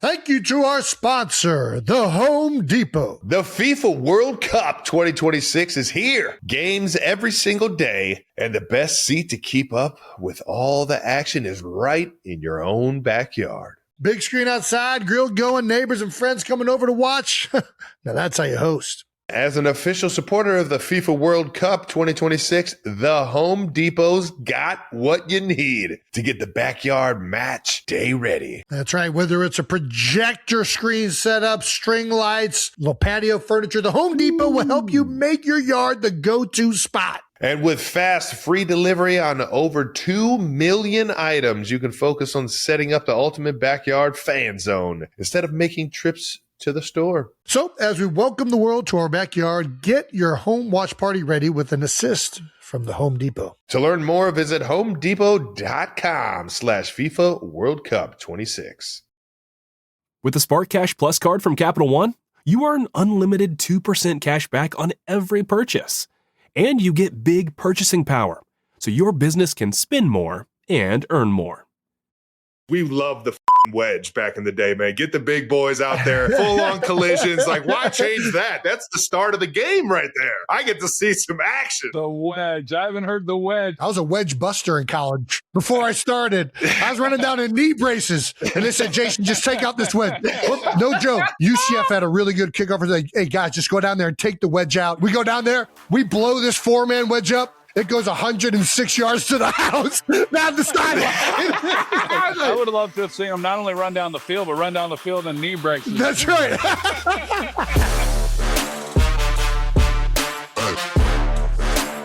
Thank you to our sponsor, the Home Depot. The FIFA World Cup 2026 is here. Games every single day, and the best seat to keep up with all the action is right in your own backyard. Big screen outside, grill going, neighbors and friends coming over to watch. Now that's how you host. As an official supporter of the FIFA World Cup 2026, the Home Depot's got what you need to get the backyard match day ready. That's right. Whether it's a projector screen setup, string lights, little patio furniture, the Home Depot will help you make your yard the go-to spot. And with fast, free delivery on over 2 million items, you can focus on setting up the ultimate backyard fan zone instead of making trips to the store. So, as we welcome the world to our backyard, get your home watch party ready with an assist from the Home Depot. To learn more, visit homedepot.com/FIFA World Cup 26. With the Spark Cash Plus card from Capital One, you earn unlimited 2% cash back on every purchase. And you get big purchasing power, so your business can spend more and earn more. We loved the wedge back in the day, man. Get the big boys out there, full-on collisions. Like, why change that? That's the start of the game right there. I get to see some action. The wedge. I haven't heard the wedge. I was a wedge buster in college. Before I started, I was running down in knee braces, and they said, Jason, just take out this wedge. No joke. UCF had a really good kickoff. Like, hey, guys, just go down there and take the wedge out. We go down there. We blow this 4-man wedge up. It goes 106 yards to the house, not the sideline. I would have loved to have seen him not only run down the field, but run down the field in knee breaks. That's right.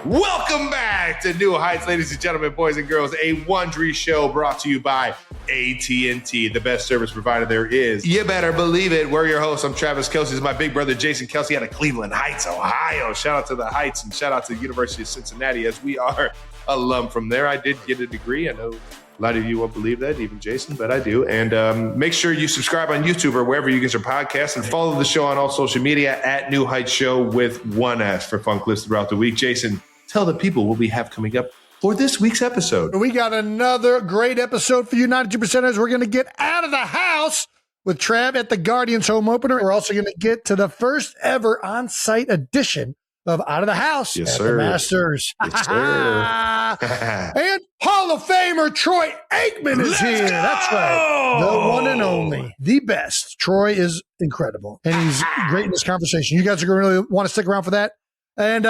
Welcome back to New Heights, ladies and gentlemen, boys and girls. A Wondery show brought to you by AT&T, the best service provider there is. You better believe it. We're your hosts. I'm Travis Kelce. This is my big brother, Jason Kelce, out of Cleveland Heights, Ohio. Shout out to the Heights and shout out to the University of Cincinnati, as we are alum from there. I did get a degree. I know a lot of you won't believe that, even Jason, but I do. And make sure you subscribe on YouTube or wherever you get your podcasts, and follow the show on all social media at New Heights Show with one S for fun clips throughout the week. Jason, tell the people what we have coming up for this week's episode. We got another great episode for you, 92%ers. We're going to get out of the house with Trav at the Guardians home opener. We're also going to get to the first ever on-site edition of Out of the House yes, at sir. the Masters. Yes, sir. And Hall of Famer Troy Aikman is here. That's right. The one and only. The best. Troy is incredible. And he's great in this conversation. You guys are going to really want to stick around for that. And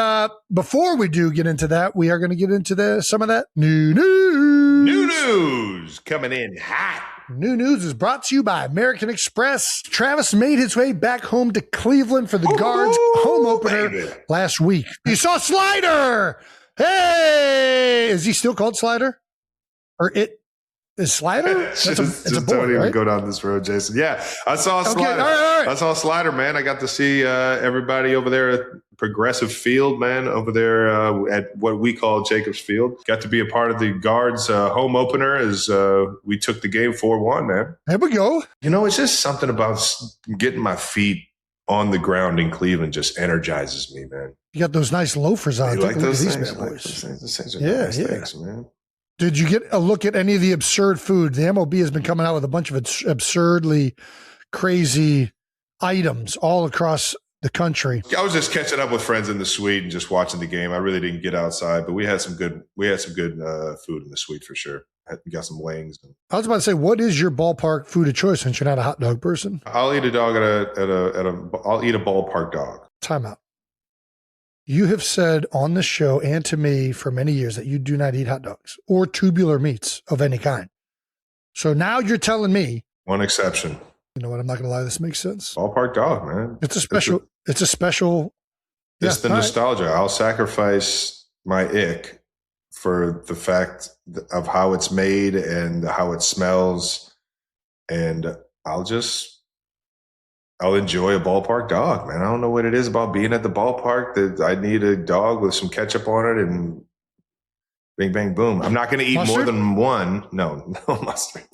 before we do get into that, we are going to get into some of that new news. New news coming in hot. New news is brought to you by American Express. Travis made his way back home to Cleveland for the Guards home opener last week. You saw Slider. Hey, is he still called Slider? Or it is Slider? It's a boy, don't even right? go down this road, Jason. Yeah, I saw Slider. All right. I saw Slider, man. I got to see everybody over there at Progressive Field, man, over there at what we call Jacobs Field. Got to be a part of the Guards home opener as we took the game 4-1, man. There we go. You know, it's just something about getting my feet on the ground in Cleveland just energizes me, man. You got those nice loafers on. You like those things? These bad boys. Those things are Yeah, nice yeah. things, man. Did you get a look at any of the absurd food? The MLB has been coming out with a bunch of absurdly crazy items all across the country. I was just catching up with friends in the suite and just watching the game. I really didn't get outside, but we had some good food in the suite for sure. We got some wings. I was about to say, what is your ballpark food of choice since you're not a hot dog person? I'll eat a dog I'll eat a ballpark dog. Time out. You have said on the show and to me for many years that you do not eat hot dogs or tubular meats of any kind. So now you're telling me. One exception. You know what? I'm not going to lie. This makes sense. Ballpark dog, man. It's a special. It's the nostalgia. Right. I'll sacrifice my ick for the fact of how it's made and how it smells. And I'll enjoy a ballpark dog, man. I don't know what it is about being at the ballpark that I need a dog with some ketchup on it and bing, bang, boom. I'm not going to eat more than one. No mustard.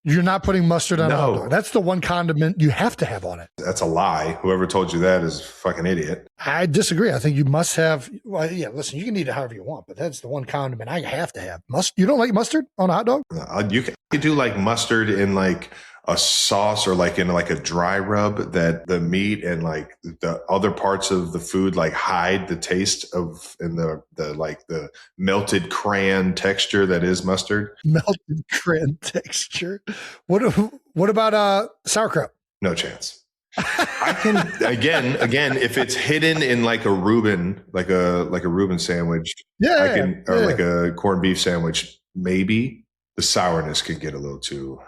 You're not putting mustard on a hot dog. That's the one condiment you have to have on it. That's a lie. Whoever told you that is a fucking idiot. I disagree. I think you must have. Well, yeah, listen, you can eat it however you want, but that's the one condiment I have to have. You don't like mustard on a hot dog? You can do like mustard in like a sauce or like in like a dry rub that the meat and like the other parts of the food like hide the taste of and the melted crayon texture that is mustard. Melted crayon texture. What about sauerkraut? No chance. I can again if it's hidden in like a Reuben like a Reuben sandwich, or like a corned beef sandwich, maybe the sourness can get a little too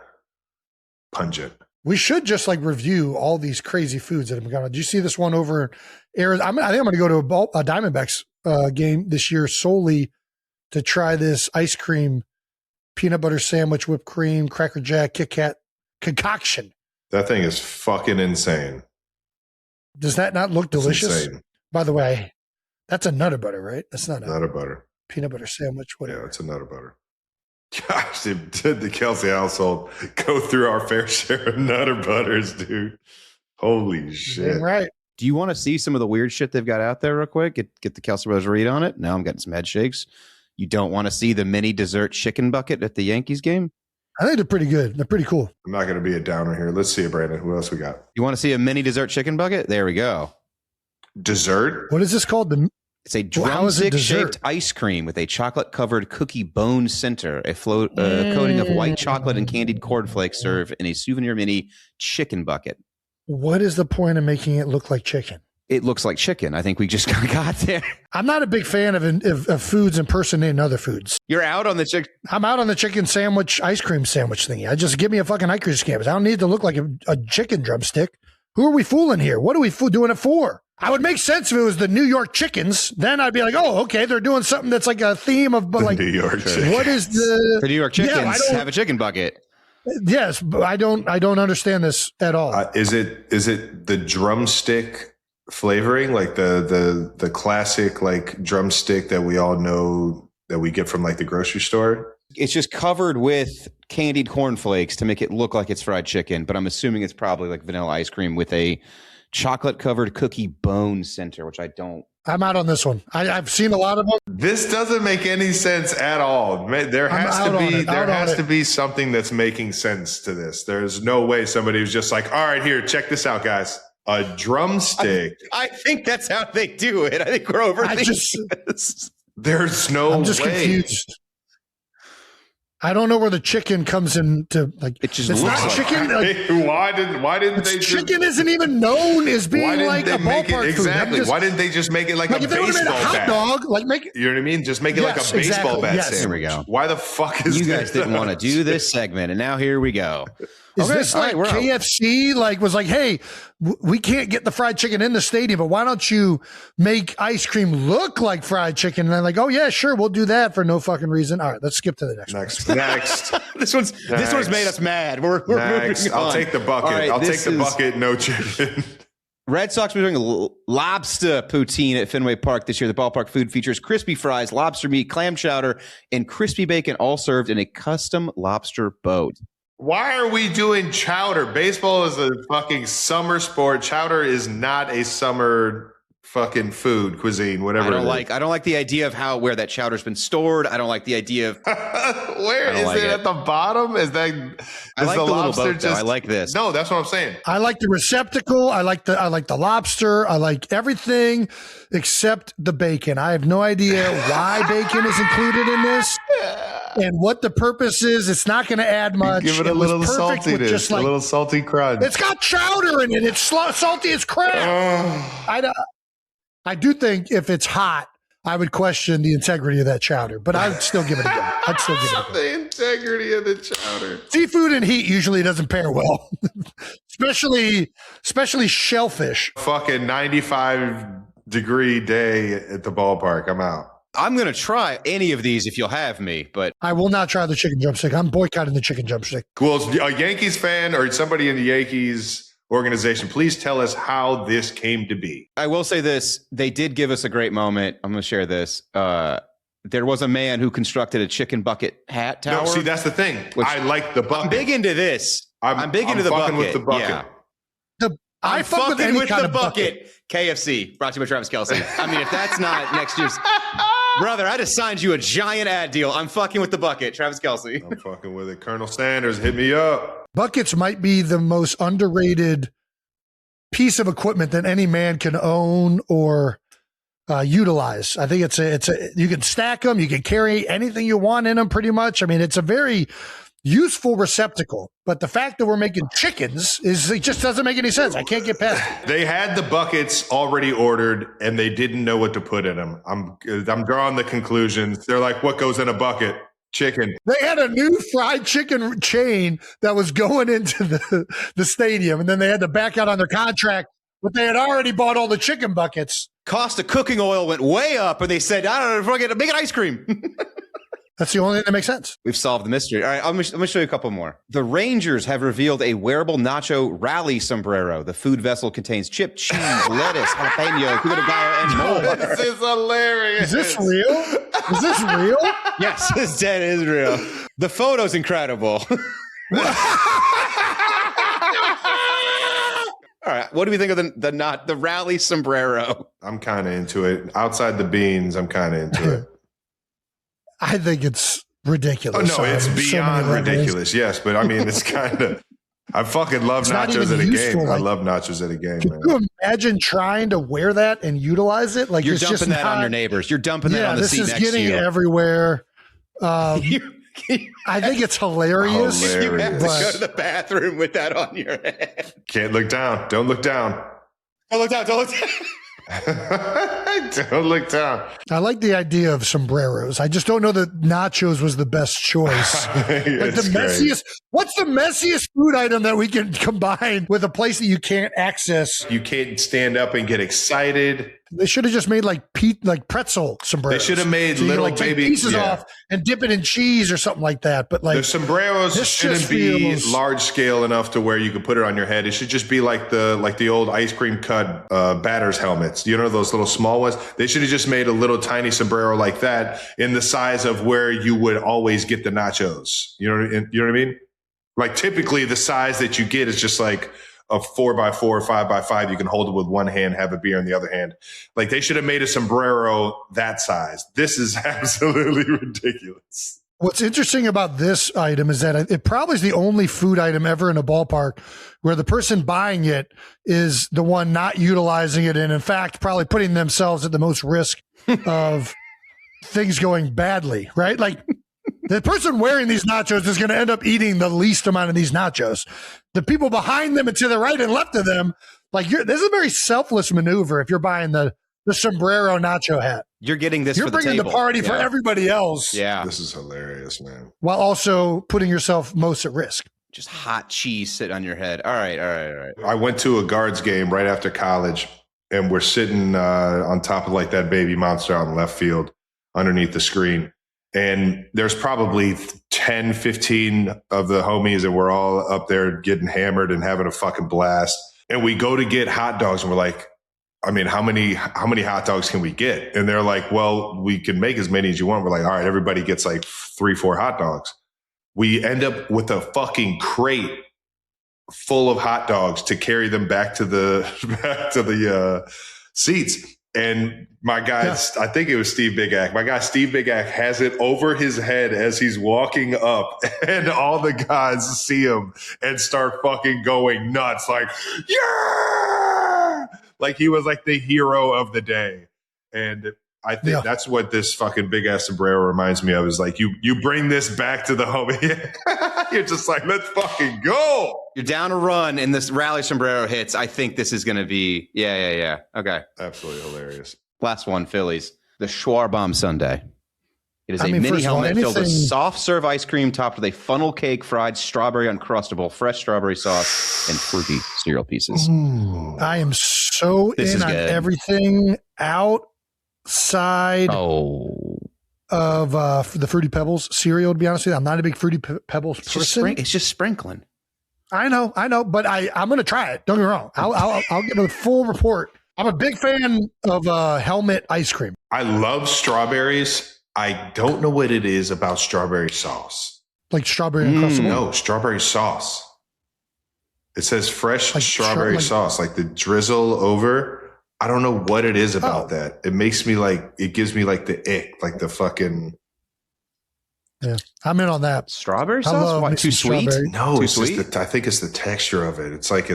pungent. We should just like review all these crazy foods that have been going on. Did you see this one over Arizona? I think I'm going to go to a Diamondbacks game this year solely to try this ice cream, peanut butter sandwich, whipped cream, Cracker Jack, Kit Kat concoction. That thing is fucking insane. Does that not look delicious? Insane. By the way, that's a Nutter Butter, right? That's not Nutter Butter. Peanut butter sandwich, whatever. Yeah, it's a Nutter Butter. Gosh, did the Kelsey household go through our fair share of Nutter Butters, dude? Holy shit. Right. Do you want to see some of the weird shit they've got out there real quick? Get the Kelsey Brothers read on it. Now I'm getting some head shakes. You don't want to see the mini dessert chicken bucket at the Yankees game? I think they're pretty good. They're pretty cool. I'm not going to be a downer here. Let's see it, Brandon. Who else we got? You want to see a mini dessert chicken bucket? There we go. Dessert? What is this called? It's a drumstick-shaped ice cream with a chocolate-covered cookie bone center, a coating of white chocolate and candied cornflakes served in a souvenir mini chicken bucket. What is the point of making it look like chicken? It looks like chicken. I think we just got there. I'm not a big fan of foods impersonating other foods. You're out on the chicken. I'm out on the chicken sandwich, ice cream sandwich thingy. I just give me a fucking ice cream sandwich. I don't need it to look like a chicken drumstick. Who are we fooling here? What are we doing it for? I would make sense if it was the New York chickens. Then I'd be like, oh, okay, they're doing something that's like a theme of, but like, New York chickens. What is the New York chickens have a chicken bucket? Yes, but I don't understand this at all. Is it the drumstick flavoring, like the classic like drumstick that we all know that we get from like the grocery store? It's just covered with candied cornflakes to make it look like it's fried chicken, but I'm assuming it's probably like vanilla ice cream with a chocolate-covered cookie bone center, which I don't. I'm out on this one. I've seen a lot of them. This doesn't make any sense at all. There has to be something that's making sense to this. There's no way somebody was just like, all right, here, check this out, guys. A drumstick. I think that's how they do it. I think we're overthinking this. There's no way. I'm just confused. I don't know where the chicken comes into like. It just it's looks not like chicken. Why didn't they? Chicken isn't even known as being like a ballpark food. Exactly. Why didn't they just make it like a if they baseball made a hot bat? Dog, like make it. You know what I mean? Just make it like a baseball bat sandwich. Here we go. Why the fuck is you guys didn't want to do this segment, and now here we go. Is this like KFC? Like was like, hey, we can't get the fried chicken in the stadium, but why don't you make ice cream look like fried chicken? And I'm like, oh yeah, sure, we'll do that for no fucking reason. All right, let's skip to the next. Next. This one's made us mad. We're moving on. I'll take the bucket. Right, I'll take the bucket. No chicken. Red Sox are doing a lobster poutine at Fenway Park this year. The ballpark food features crispy fries, lobster meat, clam chowder, and crispy bacon, all served in a custom lobster boat. Why are we doing chowder? Baseball is a fucking summer sport. Chowder is not a summer fucking food cuisine, whatever. I don't like the idea of where that chowder's been stored. I don't like the idea of where is it at the bottom? Is that I like the lobster little boat, though. I like this. No, that's what I'm saying. I like the receptacle. I like the lobster. I like everything except the bacon. I have no idea why bacon is included in this. And what the purpose is, it's not going to add much. Give it a little saltiness, just like, a little salty crunch. It's got chowder in it. It's salty as crap. I do think if it's hot, I would question the integrity of that chowder, but I'd still give it a go. The integrity of the chowder. Seafood and heat usually doesn't pair well, especially shellfish. Fucking 95-degree day at the ballpark. I'm out. I'm going to try any of these if you'll have me, but I will not try the chicken drumstick. I'm boycotting the chicken drumstick. Well, a Yankees fan or somebody in the Yankees organization, please tell us how this came to be. I will say this. They did give us a great moment. I'm going to share this. There was a man who constructed a chicken bucket hat tower. No, see, that's the thing. I like the bucket. I'm big into this. I'm big into the bucket. With the bucket. Yeah. I'm fucking with the bucket. KFC, brought to you by Travis Kelce. I mean, if that's not next year's... Brother, I just signed you a giant ad deal. I'm fucking with the bucket, Travis Kelce. I'm fucking with it. Colonel Sanders, hit me up. Buckets might be the most underrated piece of equipment that any man can own or utilize. I think you can stack them, you can carry anything you want in them pretty much. I mean, it's a very useful receptacle, but the fact that we're making chickens it just doesn't make any sense. I can't get past it. They had the buckets already ordered and they didn't know what to put in them. I'm drawing the conclusions. They're like, what goes in a bucket? Chicken. They had a new fried chicken chain that was going into the stadium, and then they had to back out on their contract, but they had already bought all the chicken buckets. Cost of cooking oil went way up, and they said, I don't know, forget it, make an ice cream. That's the only thing that makes sense. We've solved the mystery. All right, I'm going to show you a couple more. The Rangers have revealed a wearable nacho rally sombrero. The food vessel contains chip, cheese, lettuce, jalapeno, pico de gallo, and more. This is hilarious. Is this real? Is this real? Yes, this dead is real. The photo's incredible. All right, what do we think of the rally sombrero? I'm kind of into it. Outside the beans, I'm kind of into it. I think it's ridiculous. Oh, no, it's beyond ridiculous. Yes, but I mean, it's kind of. I fucking love nachos at a game. I love nachos at a game. Can you imagine trying to wear that and utilize it? Like you're dumping that on your neighbors. You're dumping that on the seat next to you. This is getting everywhere. I think it's hilarious. You have to go to the bathroom with that on your head. Can't look down. Don't look down. Don't look down. Don't look down. Don't look down. I like the idea of sombreros. I just don't know that nachos was the best choice. Like the messiest. What's the messiest food item that we can combine with a place that you can't access? You can't stand up and get excited. They should have just made like pretzel sombreros. They should have made so little like baby take pieces off and dip it in cheese or something like that. But like the sombreros shouldn't be large scale enough to where you could put it on your head. It should just be like the old ice cream cut batter's helmets. You know, those little small ones. They should have just made a little tiny sombrero like that in the size of where you would always get the nachos. You know what I mean? Like typically the size that you get is just like a 4x4 or 5x5. You can hold it with one hand, have a beer in the other hand. Like they should have made a sombrero that size. This is absolutely ridiculous. What's interesting about this item is that it probably is the only food item ever in a ballpark where the person buying it is the one not utilizing it and in fact probably putting themselves at the most risk of things going badly, right? Like the person wearing these nachos is going to end up eating the least amount of these nachos. The people behind them and to the right and left of them, like this is a very selfless maneuver if you're buying the sombrero nacho hat. You're getting this. You're bringing the party for everybody else. Yeah, this is hilarious, man. While also putting yourself most at risk. Just hot cheese sitting on your head. All right. I went to a Guards game right after college, and we're sitting on top of like that baby monster out in left field underneath the screen. And there's probably 10, 15 of the homies, and we're all up there getting hammered and having a fucking blast. And we go to get hot dogs, and we're like, I mean, how many hot dogs can we get? And they're like, well, we can make as many as you want. We're like, all right, everybody gets like 3-4 hot dogs. We end up with a fucking crate full of hot dogs to carry them back to the seats. And my guy, I think it was Steve Big Ack. My guy, Steve Big Ack, has it over his head as he's walking up, and all the guys see him and start fucking going nuts. Like, yeah! Like he was like the hero of the day. And I think that's what this fucking big ass sombrero reminds me of is like, you bring this back to the homie. You're just like, let's fucking go. You're down a run and this rally sombrero hits. I think this is going to be, yeah. Okay. Absolutely hilarious. Last one, Phillies. The Schwarbomb Sundae. It is a mini helmet filled with soft serve ice cream topped with a funnel cake, fried strawberry uncrustable, fresh strawberry sauce, and fruity cereal pieces. Ooh, I am so in on everything outside of the Fruity Pebbles cereal, to be honest with you. I'm not a big Fruity Pebbles person. It's just sprinkling. I know, but I'm going to try it. Don't get me wrong. I'll give a full report. I'm a big fan of helmet ice cream. I love strawberries. I don't know what it is about strawberry sauce. Like strawberry Uncrustable? No, strawberry sauce. It says fresh like strawberry sauce, like the drizzle over. I don't know what it is about that. It makes me like, it gives me like the ick, like the fucking, Yeah, I'm in on that. Strawberry I sauce? love What, me too some sweet? strawberry. No, Too it's sweet? just I think it's the texture of it. It's like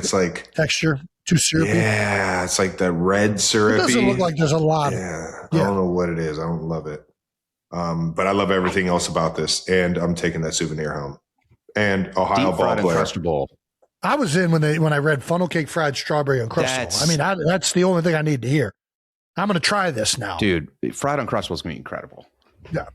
Texture, too syrupy. yeah, it's like that red syrupy. It doesn't look like there's a lot of I don't know what it is. I don't love it. But I love everything else about this, and I'm taking that souvenir home. And Ohio Deep fried Ballpark. Uncrustable. I was in when I read funnel cake fried strawberry Uncrustable. I mean, that's the only thing I need to hear. I'm going to try this now. Dude, fried Uncrustable is going to be incredible. Yeah.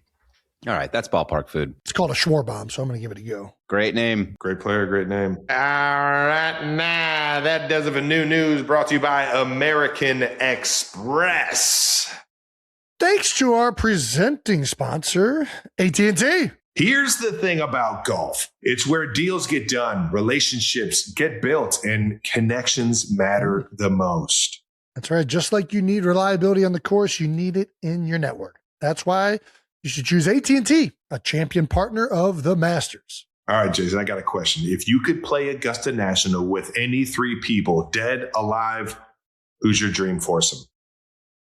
All right, that's ballpark food. It's called a Schwarbomb, so I'm going to give it a go. Great name. Great player, great name. All right, that does it for new news brought to you by American Express. Thanks to our presenting sponsor, AT&T. Here's the thing about golf. It's where deals get done, relationships get built, and connections matter the most. That's right. Just like you need reliability on the course, you need it in your network. That's why you should choose AT&T, a champion partner of the Masters. All right, Jason, I got a question. If you could play Augusta National with any three people, dead, alive, who's your dream foursome?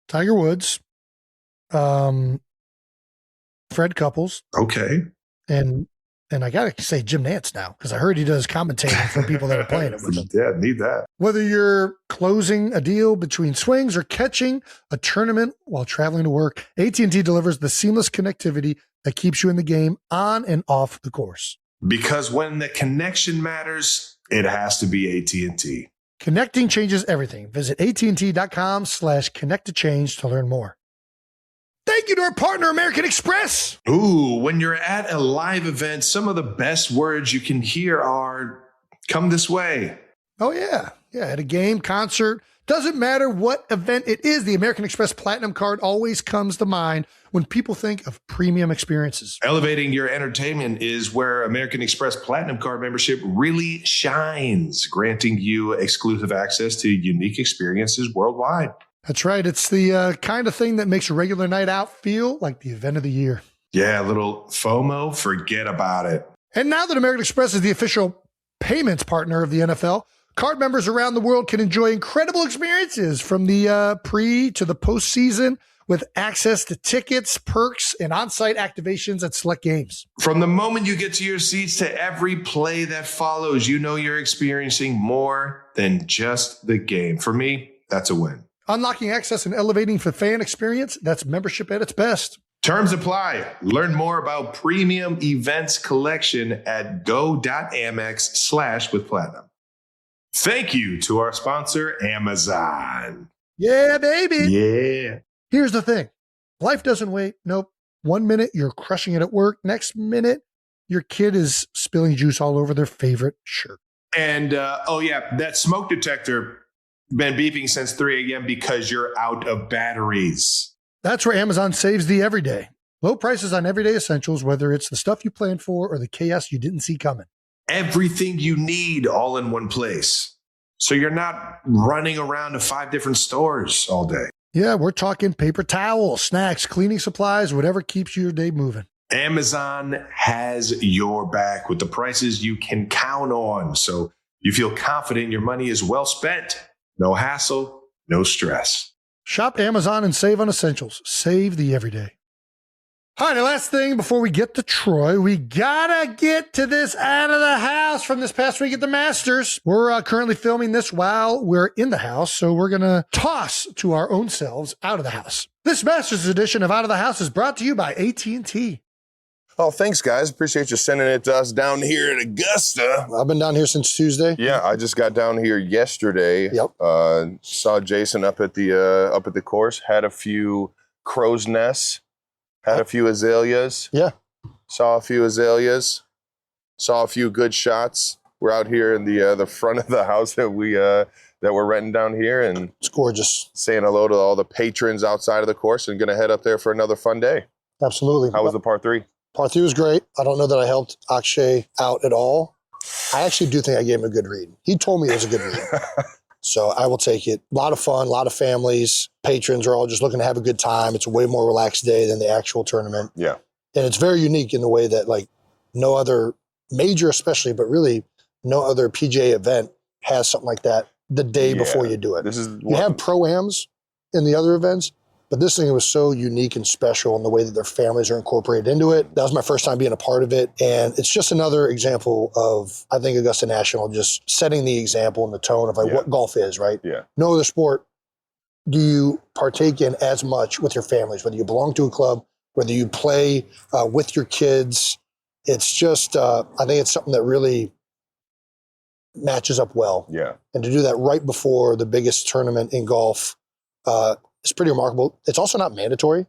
Tiger Woods, Fred Couples, Okay. and I got to say Jim Nantz now, because I heard he does commentating for people that are playing it with him. Yeah, need that. Whether you're closing a deal between swings or catching a tournament while traveling to work, AT&T delivers the seamless connectivity that keeps you in the game on and off the course. Because when the connection matters, it has to be AT&T. Connecting changes everything. Visit AT&T.com/connect-to-change to learn more. Thank you to our partner, American Express. Ooh, when you're at a live event, some of the best words you can hear are, come this way. Oh, yeah. Yeah, at a game, concert, doesn't matter what event it is, the American Express Platinum Card always comes to mind when people think of premium experiences. Elevating your entertainment is where American Express Platinum Card membership really shines, granting you exclusive access to unique experiences worldwide. That's right. It's the kind of thing that makes a regular night out feel like the event of the year. Yeah, a little FOMO, forget about it. And now that American Express is the official payments partner of the NFL, card members around the world can enjoy incredible experiences from the pre to the postseason with access to tickets, perks, and on-site activations at select games. From the moment you get to your seats to every play that follows, you know you're experiencing more than just the game. For me, that's a win. Unlocking access and elevating the fan experience, that's membership at its best. Terms apply. Learn more about premium events collection at go.amex/withplatinum. Thank you to our sponsor, Amazon. Yeah, baby. Yeah. Here's the thing. Life doesn't wait. Nope. 1 minute, you're crushing it at work. Next minute, your kid is spilling juice all over their favorite shirt. And, that smoke detector been beeping since 3 a.m. because you're out of batteries. That's where Amazon saves the everyday. Low prices on everyday essentials, whether it's the stuff you planned for or the chaos you didn't see coming. Everything you need all in one place. So you're not running around to 5 different stores all day. Yeah, we're talking paper towels, snacks, cleaning supplies, whatever keeps your day moving. Amazon has your back with the prices you can count on. So you feel confident your money is well spent. No hassle, no stress. Shop Amazon and save on essentials. Save the everyday. All right, the last thing before we get to Troy, we gotta get to this out of the house from this past week at the Masters. We're currently filming this while we're in the house, so we're gonna toss to our own selves out of the house. This Masters edition of Out of the House is brought to you by AT&T. Oh, thanks, guys. Appreciate you sending it to us down here in Augusta. I've been down here since Tuesday. Yeah, I just got down here yesterday. Yep. Saw Jason up at the course. Had a few crow's nests. Had a few azaleas. Yeah. Saw a few azaleas. Saw a few good shots. We're out here in the front of the house that we're renting down here, and It's gorgeous. saying hello to all the patrons outside of the course, and gonna head up there for another fun day. Absolutely. How was the par 3? Par 3 was great. I don't know that I helped Akshay out at all. I actually do think I gave him a good read. He told me it was a good read. So I will take it. A lot of fun, a lot of families. Patrons are all just looking to have a good time. It's a way more relaxed day than the actual tournament. Yeah. And it's very unique in the way that like no other major especially, but really no other PGA event has something like that the day before you do it. This is You have pro-ams in the other events, But this thing was so unique and special in the way that their families are incorporated into it. That was my first time being a part of it. And it's just another example of, I think, Augusta National just setting the example and the tone of what golf is, right? Yeah. No other sport do you partake in as much with your families, whether you belong to a club, whether you play with your kids. It's just, I think it's something that really matches up well. Yeah. And to do that right before the biggest tournament in golf, it's pretty remarkable. It's also not mandatory.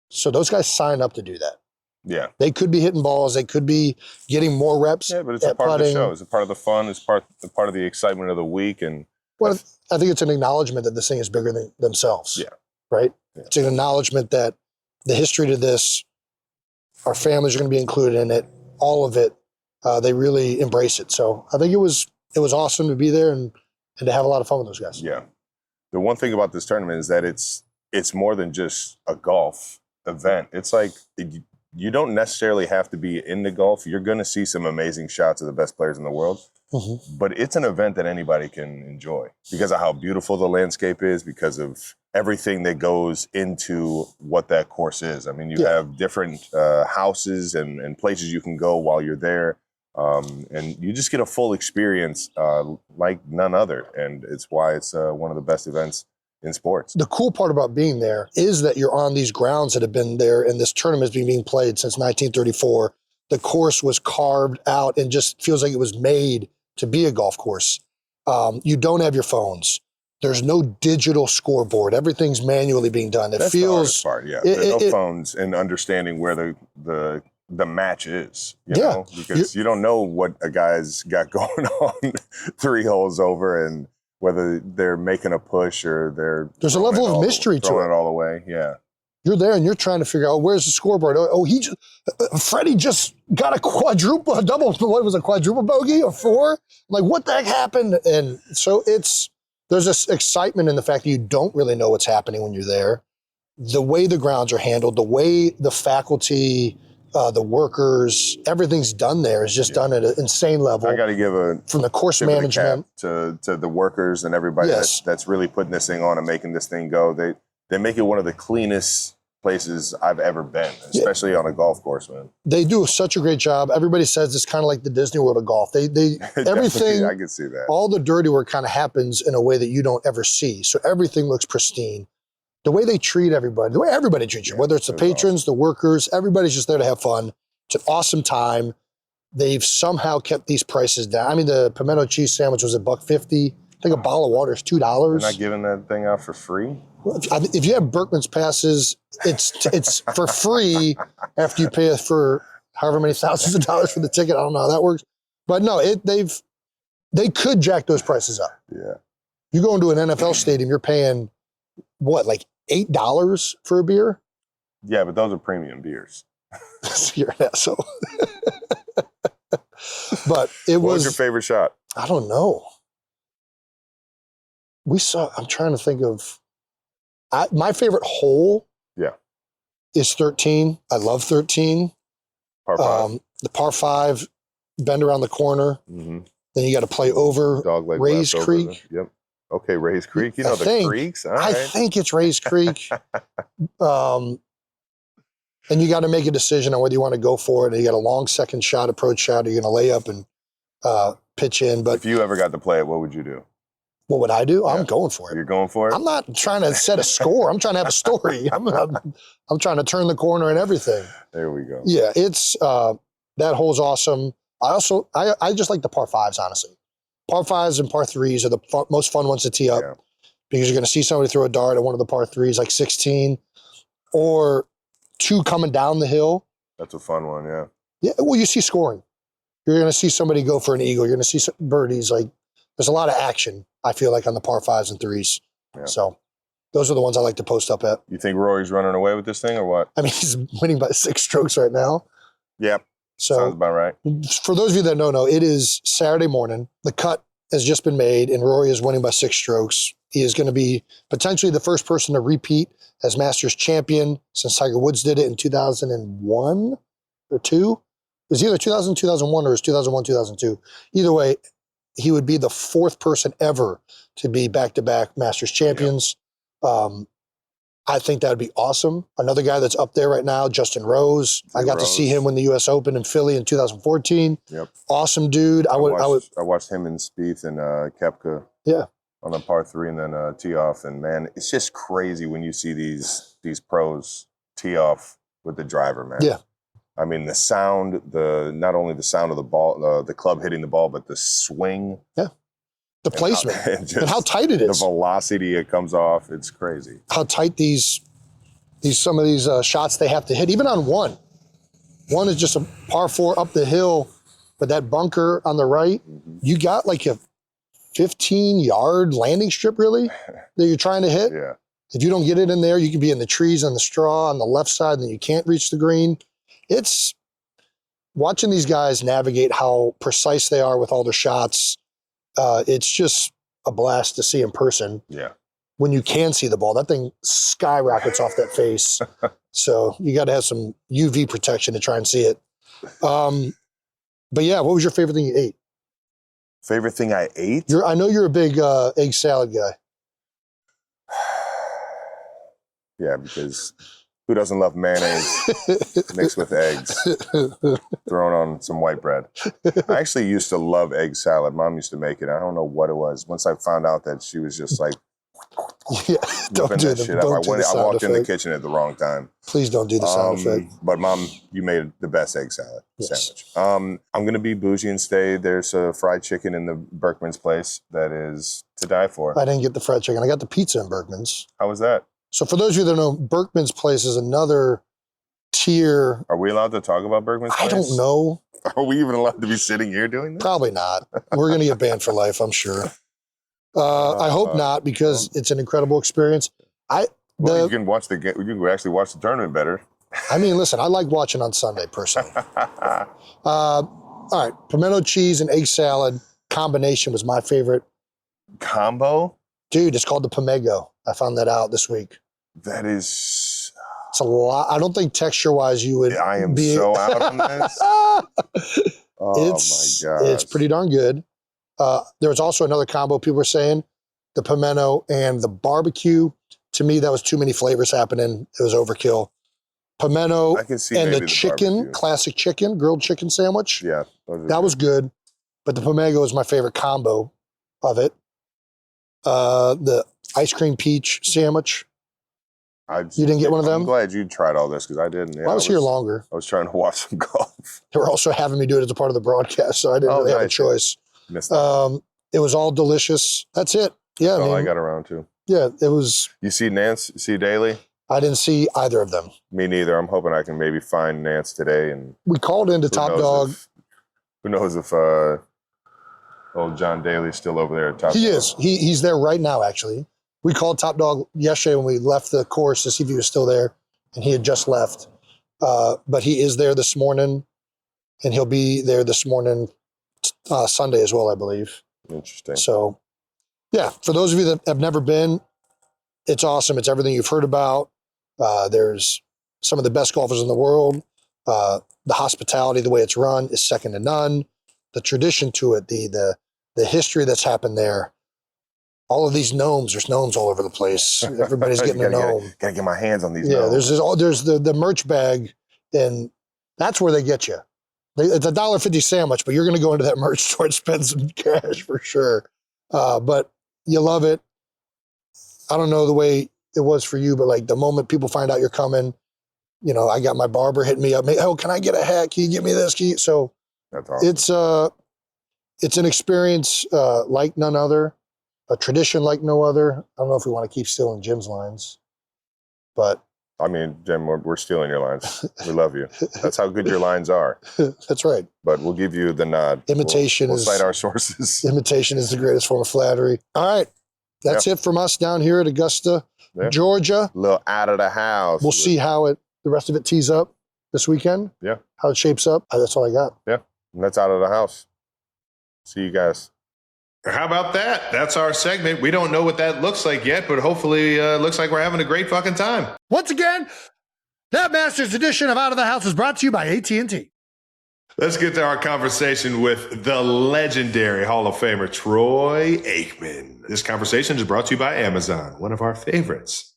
So those guys sign up to do that. Yeah. They could be hitting balls. They could be getting more reps. Yeah, but it's a part of the show. It's a part of the fun. It's part of the excitement of the week. And well, I think it's an acknowledgement that this thing is bigger than themselves. Yeah. Right? Yeah. It's an acknowledgement that the history to this, our families are going to be included in it, all of it. They really embrace it. So I think it was awesome to be there and to have a lot of fun with those guys. Yeah. The one thing about this tournament is that it's more than just a golf event. It's like you don't necessarily have to be into golf. You're going to see some amazing shots of the best players in the world. Mm-hmm. But it's an event that anybody can enjoy because of how beautiful the landscape is, because of everything that goes into what that course is. I mean, you have different houses and places you can go while you're there. And you just get a full experience like none other. And it's why it's one of the best events in sports. The cool part about being there is that you're on these grounds that have been there, and this tournament has been being played since 1934. The course was carved out and just feels like it was made to be a golf course. You don't have your phones. There's no digital scoreboard. Everything's manually being done. That's feels the hardest part, yeah. There's no phones and understanding where the match is, you know, because you don't know what a guy's got going on 3 holes over and whether they're making a push or there's a level of mystery to it. Throwing it all away, yeah. You're there and you're trying to figure out, where's the scoreboard? Freddie just got a quadruple bogey or 4? Like, what the heck happened? And so there's this excitement in the fact that you don't really know what's happening when you're there. The way the grounds are handled, the way the faculty, the workers, everything's done there is just done at an insane level. I got to give from the course management to the workers and everybody that's really putting this thing on and making this thing go. They make it one of the cleanest places I've ever been, especially on a golf course, man. They do such a great job. Everybody says it's kind of like the Disney World of golf. They everything, I can see that. All the dirty work kind of happens in a way that you don't ever see. So everything looks pristine. The way they treat everybody, the way everybody treats you, whether it's the patrons, the workers, everybody's just there to have fun. It's an awesome time. They've somehow kept these prices down. I mean, the pimento cheese sandwich was $1.50. I think a bottle of water is $2. They're not giving that thing out for free? Well, if you have Berkman's passes, it's for free after you pay for however many thousands of dollars for the ticket. I don't know how that works. But no, they could jack those prices up. Yeah. You go into an NFL stadium, you're paying, what, like $8 for a beer? Yeah, but those are premium beers. You're an asshole. But what was your favorite shot? I don't know. I'm trying to think of, my favorite hole is 13. I love 13. Par 5. The par 5, bend around the corner. Mm-hmm. Then you got to play over Rays Creek. Yep. Okay, Rays Creek. You know the creeks. All right. I think it's Rays Creek. And you got to make a decision on whether you want to go for it. And you got a long second shot, approach shot, or you're going to lay up and pitch in. But if you ever got to play it, what would you do? What would I do? Yeah. I'm going for it. You're going for it? I'm not trying to set a score. I'm trying to have a story. I'm trying to turn the corner and everything. There we go. Yeah, it's that hole's awesome. I just like the par 5s, honestly. Par 5s and par 3s are the most fun ones to tee up because you're going to see somebody throw a dart at one of the par 3s, like 16, or 2 coming down the hill. That's a fun one, yeah. Yeah, well, you see scoring. You're going to see somebody go for an eagle. You're going to see some birdies. Like, there's a lot of action, I feel like, on the par 5s and 3s. Yeah. So those are the ones I like to post up at. You think Rory's running away with this thing or what? I mean, he's winning by 6 strokes right now. Yeah, sounds about right. For those of you that don't know, it is Saturday morning. The cut has just been made, and Rory is winning by 6 strokes. He is going to be potentially the first person to repeat as Masters champion since Tiger Woods did it in 2001 or 2. It was either 2000, 2001, or it was 2001, 2002. Either way, he would be the 4th person ever to be back-to-back Masters champions. I think that would be awesome. Another guy that's up there right now, Justin Rose. I got to see him win the U.S. Open in Philly in 2014. Yep. Awesome dude. I watched him and Spieth and Koepka. Yeah. On a par 3 and then tee off. And man, it's just crazy when you see these pros tee off with the driver, man. Yeah. I mean, the sound, not only the sound of the ball, the club hitting the ball, but the swing. Yeah. The placement and how tight it is. The velocity it comes off, it's crazy. How tight some of these shots they have to hit, even on one. One is just a par 4 up the hill, but that bunker on the right, you got like a 15-yard landing strip, really, that you're trying to hit. Yeah. If you don't get it in there, you can be in the trees on the straw on the left side, and then you can't reach the green. It's watching these guys navigate how precise they are with all their shots. It's just a blast to see in person. Yeah. When you can see the ball, that thing skyrockets off that face. So you got to have some UV protection to try and see it. But yeah, what was your favorite thing you ate? Favorite thing I ate? I know you're a big egg salad guy. Yeah, because who doesn't love mayonnaise mixed with eggs, thrown on some white bread? I actually used to love egg salad. Mom used to make it. I don't know what it was. Once I found out that she was just like, don't do shit up. I walked in the kitchen at the wrong time. Please don't do the sound effect. But Mom, you made the best egg salad sandwich. I'm going to be bougie and stay. There's a fried chicken in the Berkman's place that is to die for. I didn't get the fried chicken. I got the pizza in Berkman's. How was that? So for those of you that know, Berkman's place is another tier. Are we allowed to talk about Berkman's place? I don't know. Are we even allowed to be sitting here doing this? Probably not. We're going to get banned for life, I'm sure. I hope not, because it's an incredible experience. You can watch the game. You can actually watch the tournament better. I mean, listen, I like watching on Sunday personally. All right, pimento cheese and egg salad combination was my favorite. Combo? Dude, it's called the Pimego. I found that out this week. That is... It's a lot. I don't think texture-wise you would I am so out on this. Oh, my God. It's pretty darn good. There was also another combo people were saying, the pimento and the barbecue. To me, that was too many flavors happening. It was overkill. Pimento I can see and the maybe chicken, barbecue. Classic chicken, grilled chicken sandwich. Yeah. That was good. But the Pimego is my favorite combo of it. The ice cream peach sandwich. You didn't get one of them? I'm glad you tried all this because I didn't. Yeah, I was here longer. I was trying to watch some golf. They were also having me do it as a part of the broadcast, so I didn't really have a choice. Missed that. It was all delicious. That's it. Yeah, That's all I got around to. Yeah, it was. You see Nance? See Daly? I didn't see either of them. Me neither. I'm hoping I can maybe find Nance today. And we called into Top Dog. Who knows if old John Daly's still over there at Top Dog? He is. He's there right now, actually. We called Top Dog yesterday when we left the course to see if he was still there, and he had just left. But he is there this morning, and he'll be there this morning, Sunday as well, I believe. Interesting. So, yeah, for those of you that have never been, it's awesome. It's everything you've heard about. There's some of the best golfers in the world. The hospitality, the way it's run, is second to none. The tradition to it, the history that's happened there. All of these gnomes, there's gnomes all over the place. Everybody's getting a gnome. Gotta get my hands on these gnomes. Yeah, there's the merch bag, and that's where they get you. It's a $1.50 sandwich, but you're going to go into that merch store and spend some cash for sure. But you love it. I don't know the way it was for you, but like the moment people find out you're coming, you know, I got my barber hitting me up. Oh, can I get a hat? Can you get me this? So that's awesome. It's an experience like none other. A tradition like no other. I don't know if we want to keep stealing Jim's lines, but I mean, Jim, we're stealing your lines. We love you. That's how good your lines are. That's right. But we'll give you the nod. Imitation we'll cite our sources. Imitation is the greatest form of flattery. All right. That's it from us down here at Augusta, Georgia. A little out of the house. We'll see how the rest of it tees up this weekend. Yeah. How it shapes up. That's all I got. Yeah. And that's out of the house. See you guys. How about that? That's our segment. We don't know what that looks like yet, but hopefully looks like we're having a great fucking time. Once again, that Masters edition of Out of the House is brought to you by AT&T. Let's get to our conversation with the legendary Hall of Famer, Troy Aikman. This conversation is brought to you by Amazon, one of our favorites.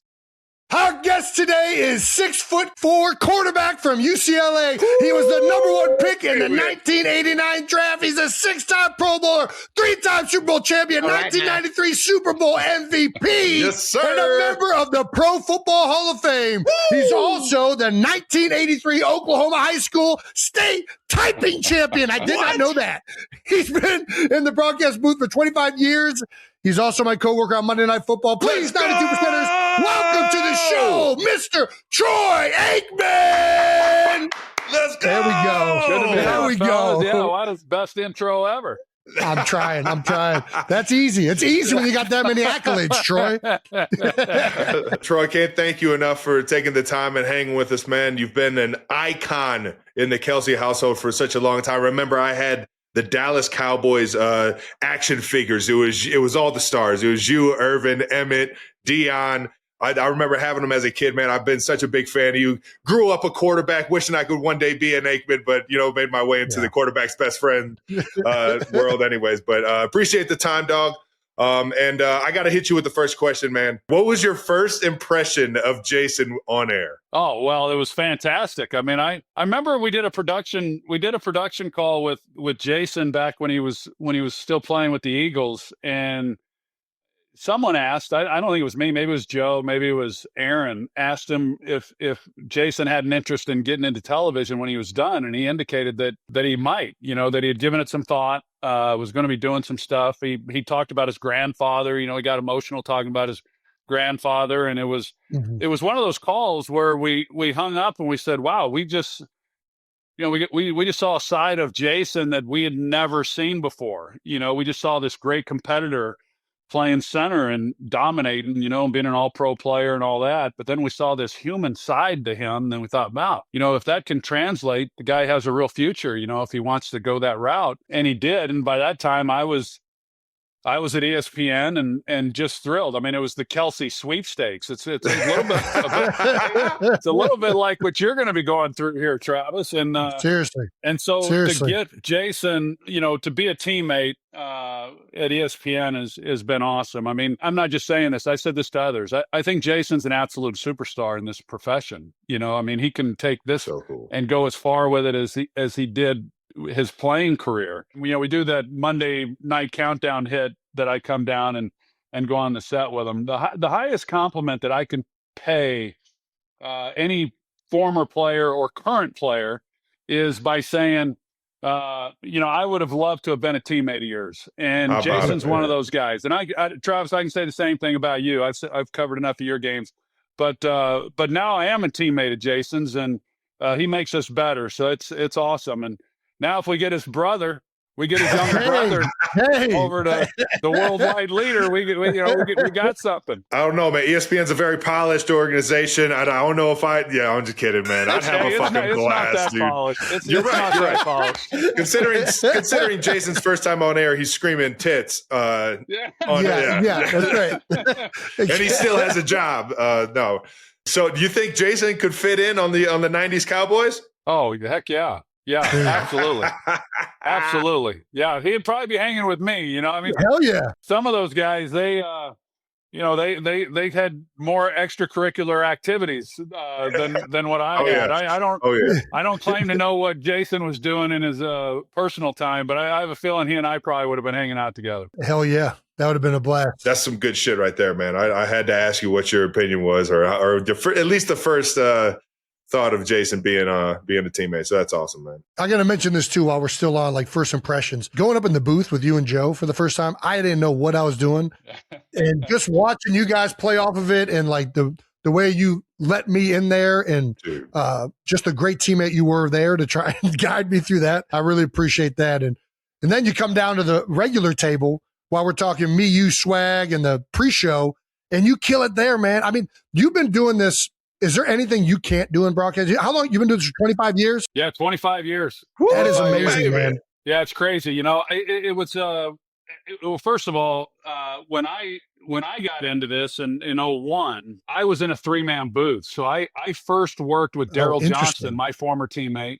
Our guest today is 6'4" quarterback from UCLA. He was the #1 pick in the 1989 draft. He's a 6-time Pro Bowler, 3-time Super Bowl champion, 1993 Super Bowl MVP, Yes, sir. and a member of the Pro Football Hall of Fame. Woo! He's also the 1983 Oklahoma High School State Typing Champion. I did not know that. He's been in the broadcast booth for 25 years. He's also my coworker on Monday Night Football. Please, 92%ers, welcome to the show, Mr. Troy Aikman. Let's go. There we go. There we go. Yeah, what is best intro ever? I'm trying. That's easy. It's easy when you got that many accolades, Troy. Troy, can't thank you enough for taking the time and hanging with us, man. You've been an icon in the Kelsey household for such a long time. Remember, I had the Dallas Cowboys action figures. It was all the stars. It was you, Irvin, Emmett, Dion. I remember having them as a kid, man. I've been such a big fan of you. Grew up a quarterback, wishing I could one day be an Aikman, but, made my way into the quarterback's best friend world anyways. But appreciate the time, dog. And I got to hit you with the first question, man. What was your first impression of Jason on air? Oh, well, it was fantastic. I mean, I remember we did a production call with Jason back when he was still playing with the Eagles, and someone asked, I don't think it was me, maybe it was Joe, maybe it was Aaron, asked him if Jason had an interest in getting into television when he was done, and he indicated that he might, that he had given it some thought, was going to be doing some stuff. He talked about his grandfather, he got emotional talking about his grandfather, and it was one of those calls where we hung up and we said, wow, we just we just saw a side of Jason that we had never seen before. We just saw this great competitor playing center and dominating, being an all-pro player and all that. But then we saw this human side to him. And then we thought, wow, if that can translate, the guy has a real future, if he wants to go that route. And he did. And by that time I was at ESPN and just thrilled. I mean, it was the Kelsey sweepstakes. It's a little bit, it's a little bit like what you're going to be going through here, Travis. And seriously. And so to get Jason, to be a teammate at ESPN has been awesome. I mean, I'm not just saying this. I said this to others. I think Jason's an absolute superstar in this profession. I mean, he can take this and go as far with it as he did his playing career. We do that Monday night countdown hit that I come down and go on the set with him. The highest compliment that I can pay any former player or current player is by saying, I would have loved to have been a teammate of yours. And Jason's one of those guys. And I Travis, I can say the same thing about you. I've covered enough of your games, but now I am a teammate of Jason's, and he makes us better. So it's awesome. And now if we get his brother, we get his younger brother over to the worldwide leader. We got something. I don't know, man. ESPN's a very polished organization. I don't know if I'm just kidding, man. I'd have a fucking blast, dude. You're not that polished. Considering Jason's first time on air, he's screaming tits. That's right. And he still has a job. No. So do you think Jason could fit in on the 90s Cowboys? Oh, heck yeah. Yeah, absolutely. Absolutely. Yeah, he'd probably be hanging with me, I mean, hell yeah. Some of those guys, they had more extracurricular activities than what I had. Yeah. I don't claim to know what Jason was doing in his personal time, but I have a feeling he and I probably would have been hanging out together. Hell yeah. That would have been a blast. That's some good shit right there, man. I had to ask you what your opinion was, or at least the first thought of Jason being a teammate. So that's awesome, man. I got to mention this too while we're still on like first impressions. Going up in the booth with you and Joe for the first time, I didn't know what I was doing. And just watching you guys play off of it, and like the way you let me in there, and just a great teammate you were there to try and guide me through that. I really appreciate that. And then you come down to the regular table while we're talking me, you, swag, and the pre-show, and you kill it there, man. I mean, you've been doing this. Is there anything you can't do in broadcasting? How long you've been doing this? 25 years? Yeah, 25 years. That is amazing, man. Yeah, it's crazy. It was well, first of all, when I got into this in 01, I was in a 3-man booth. So I first worked with Daryl Johnson, my former teammate.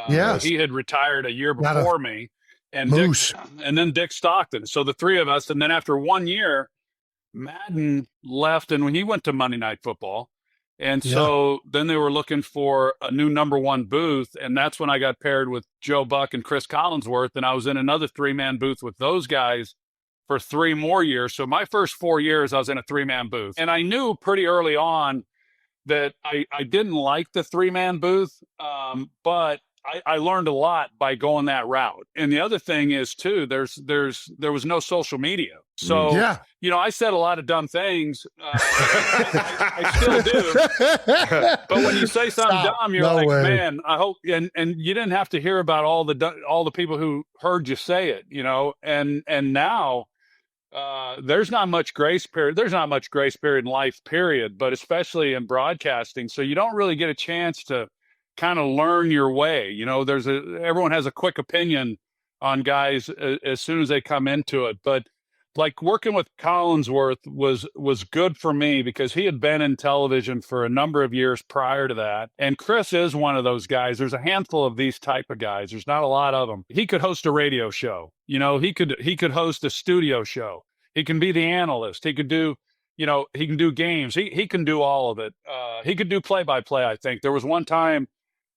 Yes. He had retired a year before me. And then Dick Stockton. So the three of us. And then after 1 year, Madden left, and when he went to Monday Night Football, And so then they were looking for a new number one booth. And that's when I got paired with Joe Buck and Chris Collinsworth. And I was in another 3-man booth with those guys for 3 more years. So my first 4 years, I was in a 3-man booth. And I knew pretty early on that I didn't like the 3-man booth, but I learned a lot by going that route. And the other thing is too, there was no social media. So, I said a lot of dumb things. I still do. But when you say something dumb, you're man, I hope, and you didn't have to hear about all the people who heard you say it, and now, there's not much grace period. There's not much grace period in life, period, but especially in broadcasting. So you don't really get a chance to kind of learn your way. Everyone has a quick opinion on guys as soon as they come into it. But like working with Collinsworth was good for me because he had been in television for a number of years prior to that. And Chris is one of those guys. There's a handful of these type of guys. There's not a lot of them. He could host a radio show. He could host a studio show. He can be the analyst. He could do, he can do games. He can do all of it. He could do play-by-play, I think. There was one time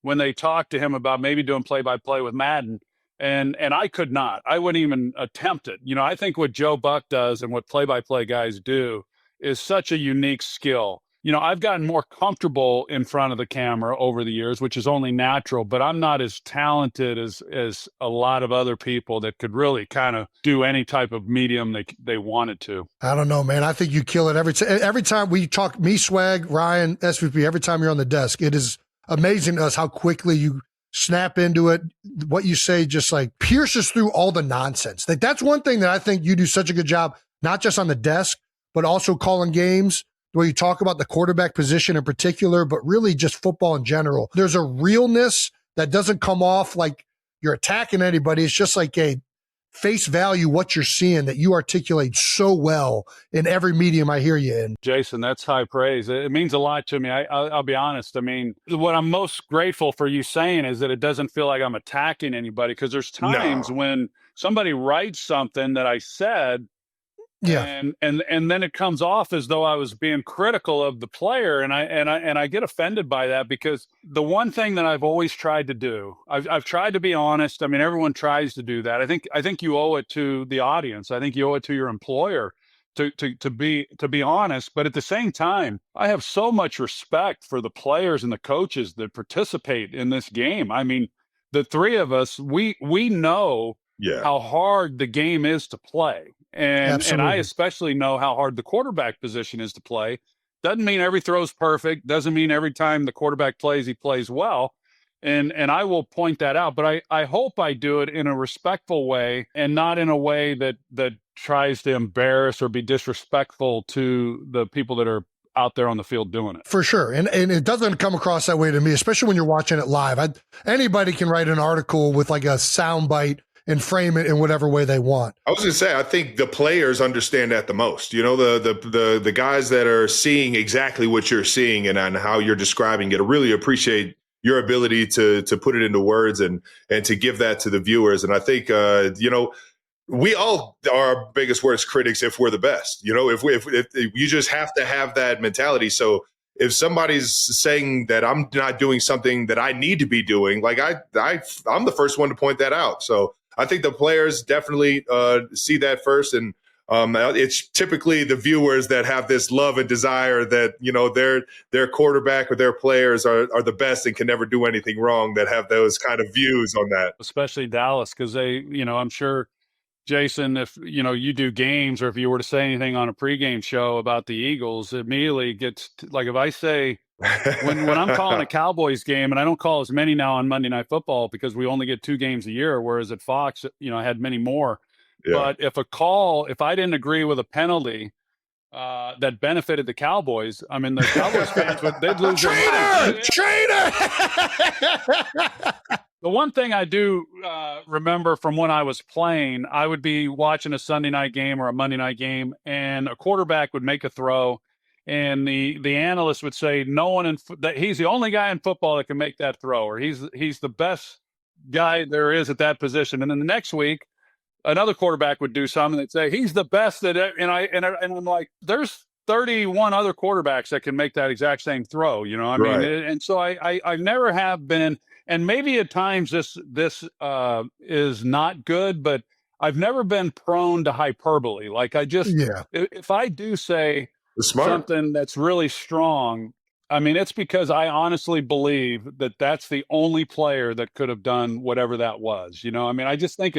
when they talked to him about maybe doing play-by-play with Madden, and I could not. I wouldn't even attempt it. I think what Joe Buck does and what play-by-play guys do is such a unique skill. I've gotten more comfortable in front of the camera over the years, which is only natural, but I'm not as talented as a lot of other people that could really kind of do any type of medium they wanted to. I don't know, man. I think you kill it every time we talk, me, Swag, Ryan, SVP, every time you're on the desk. It is amazing to us how quickly you snap into it. What you say just like pierces through all the nonsense. Like that's one thing that I think you do such a good job, not just on the desk, but also calling games where you talk about the quarterback position in particular, but really just football in general. There's a realness that doesn't come off like you're attacking anybody. It's just like a face value, what you're seeing that you articulate so well in every medium I hear you in. Jason, that's high praise. It means a lot to me. I'll be honest. I mean, what I'm most grateful for you saying is that it doesn't feel like I'm attacking anybody, because there's times when somebody writes something that I said, and then it comes off as though I was being critical of the player, and I get offended by that, because the one thing that I've always tried to do, I've tried to be honest. I mean, everyone tries to do that. I think you owe it to the audience. I think you owe it to your employer to be honest. But at the same time, I have so much respect for the players and the coaches that participate in this game. I mean, the three of us, we know how hard the game is to play. And I especially know how hard the quarterback position is to play. Doesn't mean every throw's perfect. Doesn't mean every time the quarterback plays, he plays well. And I will point that out. But I hope I do it in a respectful way, and not in a way that tries to embarrass or be disrespectful to the people that are out there on the field doing it. For sure. And it doesn't come across that way to me, especially when you're watching it live. Anybody can write an article with like a sound bite and frame it in whatever way they want. I was going to say, I think the players understand that the most. You know, the guys that are seeing exactly what you're seeing and how you're describing it really appreciate your ability to put it into words and to give that to the viewers. And I think, we all are our biggest worst critics if we're the best. You know, if you just have to have that mentality. So if somebody's saying that I'm not doing something that I need to be doing, like I'm the first one to point that out. So I think the players definitely see that first, and it's typically the viewers that have this love and desire that, you know, their quarterback or their players are the best and can never do anything wrong, that have those kind of views on that. Especially Dallas, because they, I'm sure, Jason, if you do games, or if you were to say anything on a pregame show about the Eagles, immediately gets like, if I say when I'm calling a Cowboys game, and I don't call as many now on Monday Night Football because we only get 2 games a year, whereas at Fox, I had many more. Yeah. But if I didn't agree with a penalty that benefited the Cowboys, I mean, the Cowboys fans they'd lose their mind. Traitor! The one thing I do remember from when I was playing, I would be watching a Sunday night game or a Monday night game, and a quarterback would make a throw, and the analyst would say, "No one that he's the only guy in football that can make that throw," or he's the best guy there is at that position. And then the next week, another quarterback would do something. They'd say, "He's the best at," and I'm like, there's 31 other quarterbacks that can make that exact same throw, you know. I mean, and so I never have been, and maybe at times this is not good, but I've never been prone to hyperbole. Like if I do say something that's really strong, I mean, it's because I honestly believe that that's the only player that could have done whatever that was. You know, I mean, I think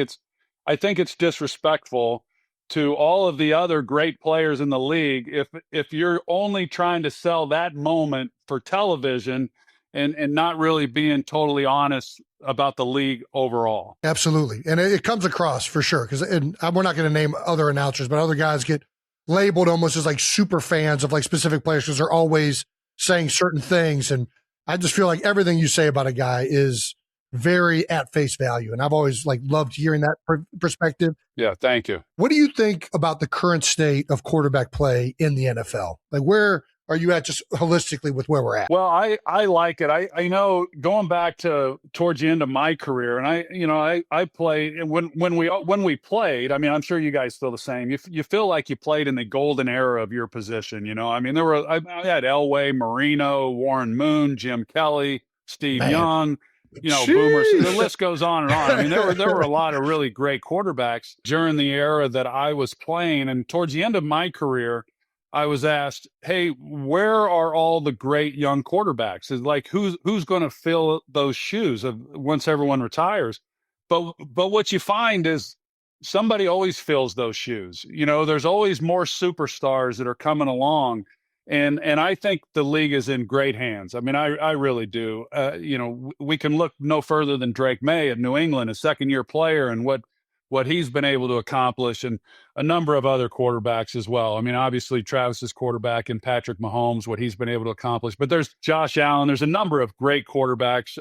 it's disrespectful to all of the other great players in the league if you're only trying to sell that moment for television and not really being totally honest about the league overall. Absolutely. And it comes across for sure. And we're not going to name other announcers, but other guys get labeled almost as like super fans of like specific players because they're always saying certain things. And I just feel like everything you say about a guy is very at face value. And I've always like loved hearing that perspective. Yeah. Thank you. What do you think about the current state of quarterback play in the NFL? Like, where are you at just holistically with where we're at? Well, I like it. I know going back to towards the end of my career, and I played, and when we played, I mean, I'm sure you guys feel the same. You feel like you played in the golden era of your position. You know, I mean, I had Elway, Marino, Warren Moon, Jim Kelly, Steve Young. You know, Boomers, the list goes on and on. I mean, there were a lot of really great quarterbacks during the era that I was playing. And towards the end of my career, I was asked, hey, where are all the great young quarterbacks? It's like, who's going to fill those shoes once everyone retires? But what you find is somebody always fills those shoes. You know, there's always more superstars that are coming along. And I think the league is in great hands. I mean, I really do. You know, we can look no further than Drake May at New England, a second-year player, and what he's been able to accomplish, and a number of other quarterbacks as well. I mean, obviously Travis's quarterback and Patrick Mahomes, what he's been able to accomplish. But there's Josh Allen. There's a number of great quarterbacks.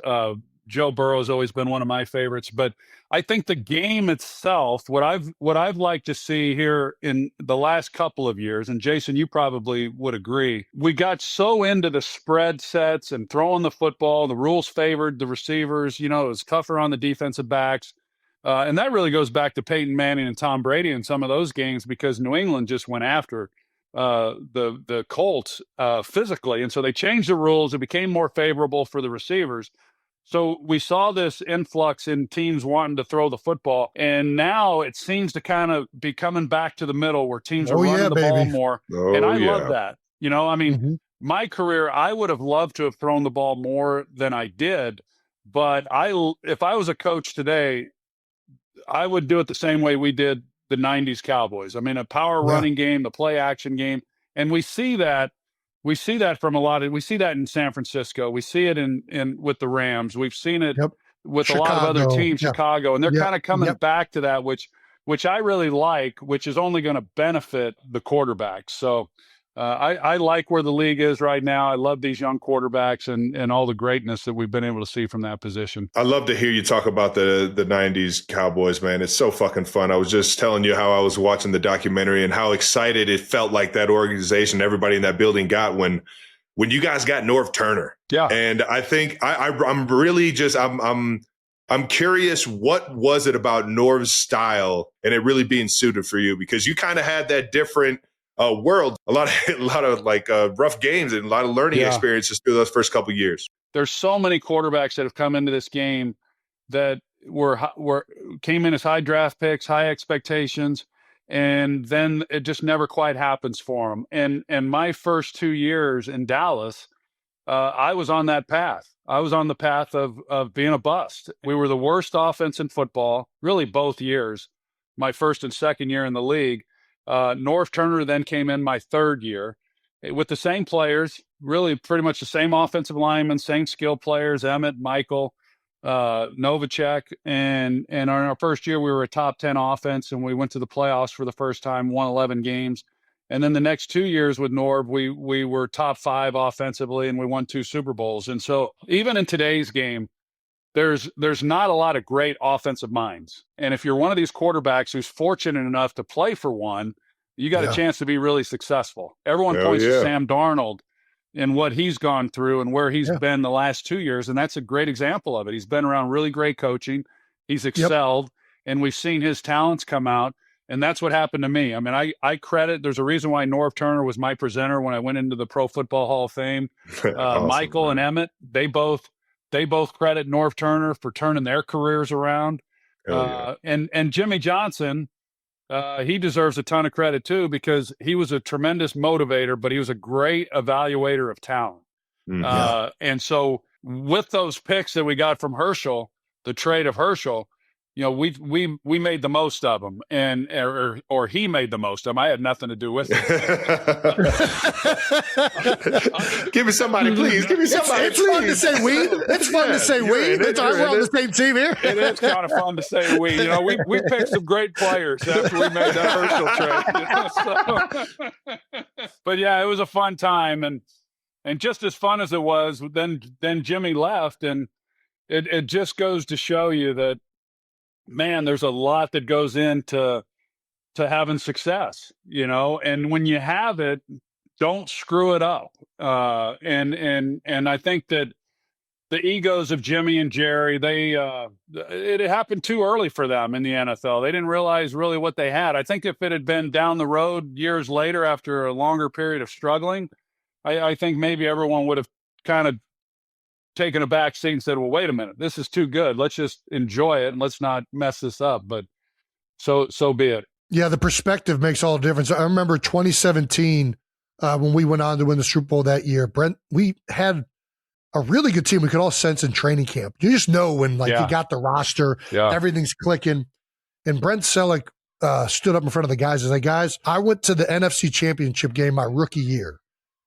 Joe Burrow has always been one of my favorites, but I think the game itself, what I've liked to see here in the last couple of years, and Jason, you probably would agree, we got so into the spread sets and throwing the football. The rules favored the receivers. You know, it was tougher on the defensive backs. And that really goes back to Peyton Manning and Tom Brady in some of those games because New England just went after the Colts physically. And so they changed the rules. It became more favorable for the receivers. So we saw this influx in teams wanting to throw the football, and now it seems to kind of be coming back to the middle where teams are running the ball more. And I love that. You know, I mean, my career, I would have loved to have thrown the ball more than I did, but if I was a coach today, I would do it the same way we did the 90s Cowboys. I mean, a power running game, the play action game, and we see that from we see that in San Francisco. We see it in with the Rams. We've seen it with Chicago, a lot of other teams, Chicago, and they're kind of coming back to that, which I really like, which is only going to benefit the quarterbacks. So I like where the league is right now. I love these young quarterbacks and all the greatness that we've been able to see from that position. I love to hear you talk about the 90s Cowboys, man. It's so fucking fun. I was just telling you how I was watching the documentary and how excited it felt like that organization, everybody in that building got when you guys got Norv Turner. Yeah. And I think I'm really just I'm curious, what was it about Norv's style and it really being suited for you? Because you kind of had that different world, a lot of like rough games and a lot of learning experiences through those first couple of years. There's so many quarterbacks that have come into this game that came in as high draft picks, high expectations, and then it just never quite happens for them. And my first 2 years in Dallas, I was on that path. I was on the path of being a bust. We were the worst offense in football, really both years, my first and second year in the league. Norv Turner then came in my third year with the same players, really pretty much the same offensive linemen, same skill players, Emmett, Michael, Novacek. And in our first year, we were a top 10 offense and we went to the playoffs for the first time, won 11 games. And then the next 2 years with Norv, we were top 5 offensively and we won 2 Super Bowls. And so even in today's game, there's not a lot of great offensive minds. And if you're one of these quarterbacks who's fortunate enough to play for one, you got a chance to be really successful. Everyone points to Sam Darnold and what he's gone through and where he's been the last 2 years. And that's a great example of it. He's been around really great coaching. He's excelled and we've seen his talents come out. And that's what happened to me. I mean, I credit, there's a reason why Norv Turner was my presenter when I went into the Pro Football Hall of Fame. Awesome, Michael man. and Emmett, they both credit Norv Turner for turning their careers around. And Jimmy Johnson, he deserves a ton of credit too, because he was a tremendous motivator, but he was a great evaluator of talent. And so with those picks that we got from Herschel, the trade of Herschel, you know, we made the most of them, and or he made the most of them. I had nothing to do with it. Give me somebody, please. Give me somebody. It's fun to say we. It's fun to say we. We're on the same team here. It is kind of fun to say we. You know, we picked some great players after we made that Herschel trade. But yeah, it was a fun time, and just as fun as it was, then Jimmy left, and it just goes to show you that, man, there's a lot that goes into having success, you know, and when you have it, don't screw it up. And I think that the egos of Jimmy and Jerry, it happened too early for them in the NFL. They didn't realize really what they had. I think if it had been down the road years later after a longer period of struggling, I think maybe everyone would have kind of taken a back seat and said, well, wait a minute, this is too good. Let's just enjoy it and let's not mess this up. But so be it. Yeah, the perspective makes all the difference. I remember 2017 when we went on to win the Super Bowl that year. Brent, we had a really good team. We could all sense in training camp. You just know when you got the roster, everything's clicking. And Brent Selleck stood up in front of the guys and was like, guys, I went to the NFC Championship game my rookie year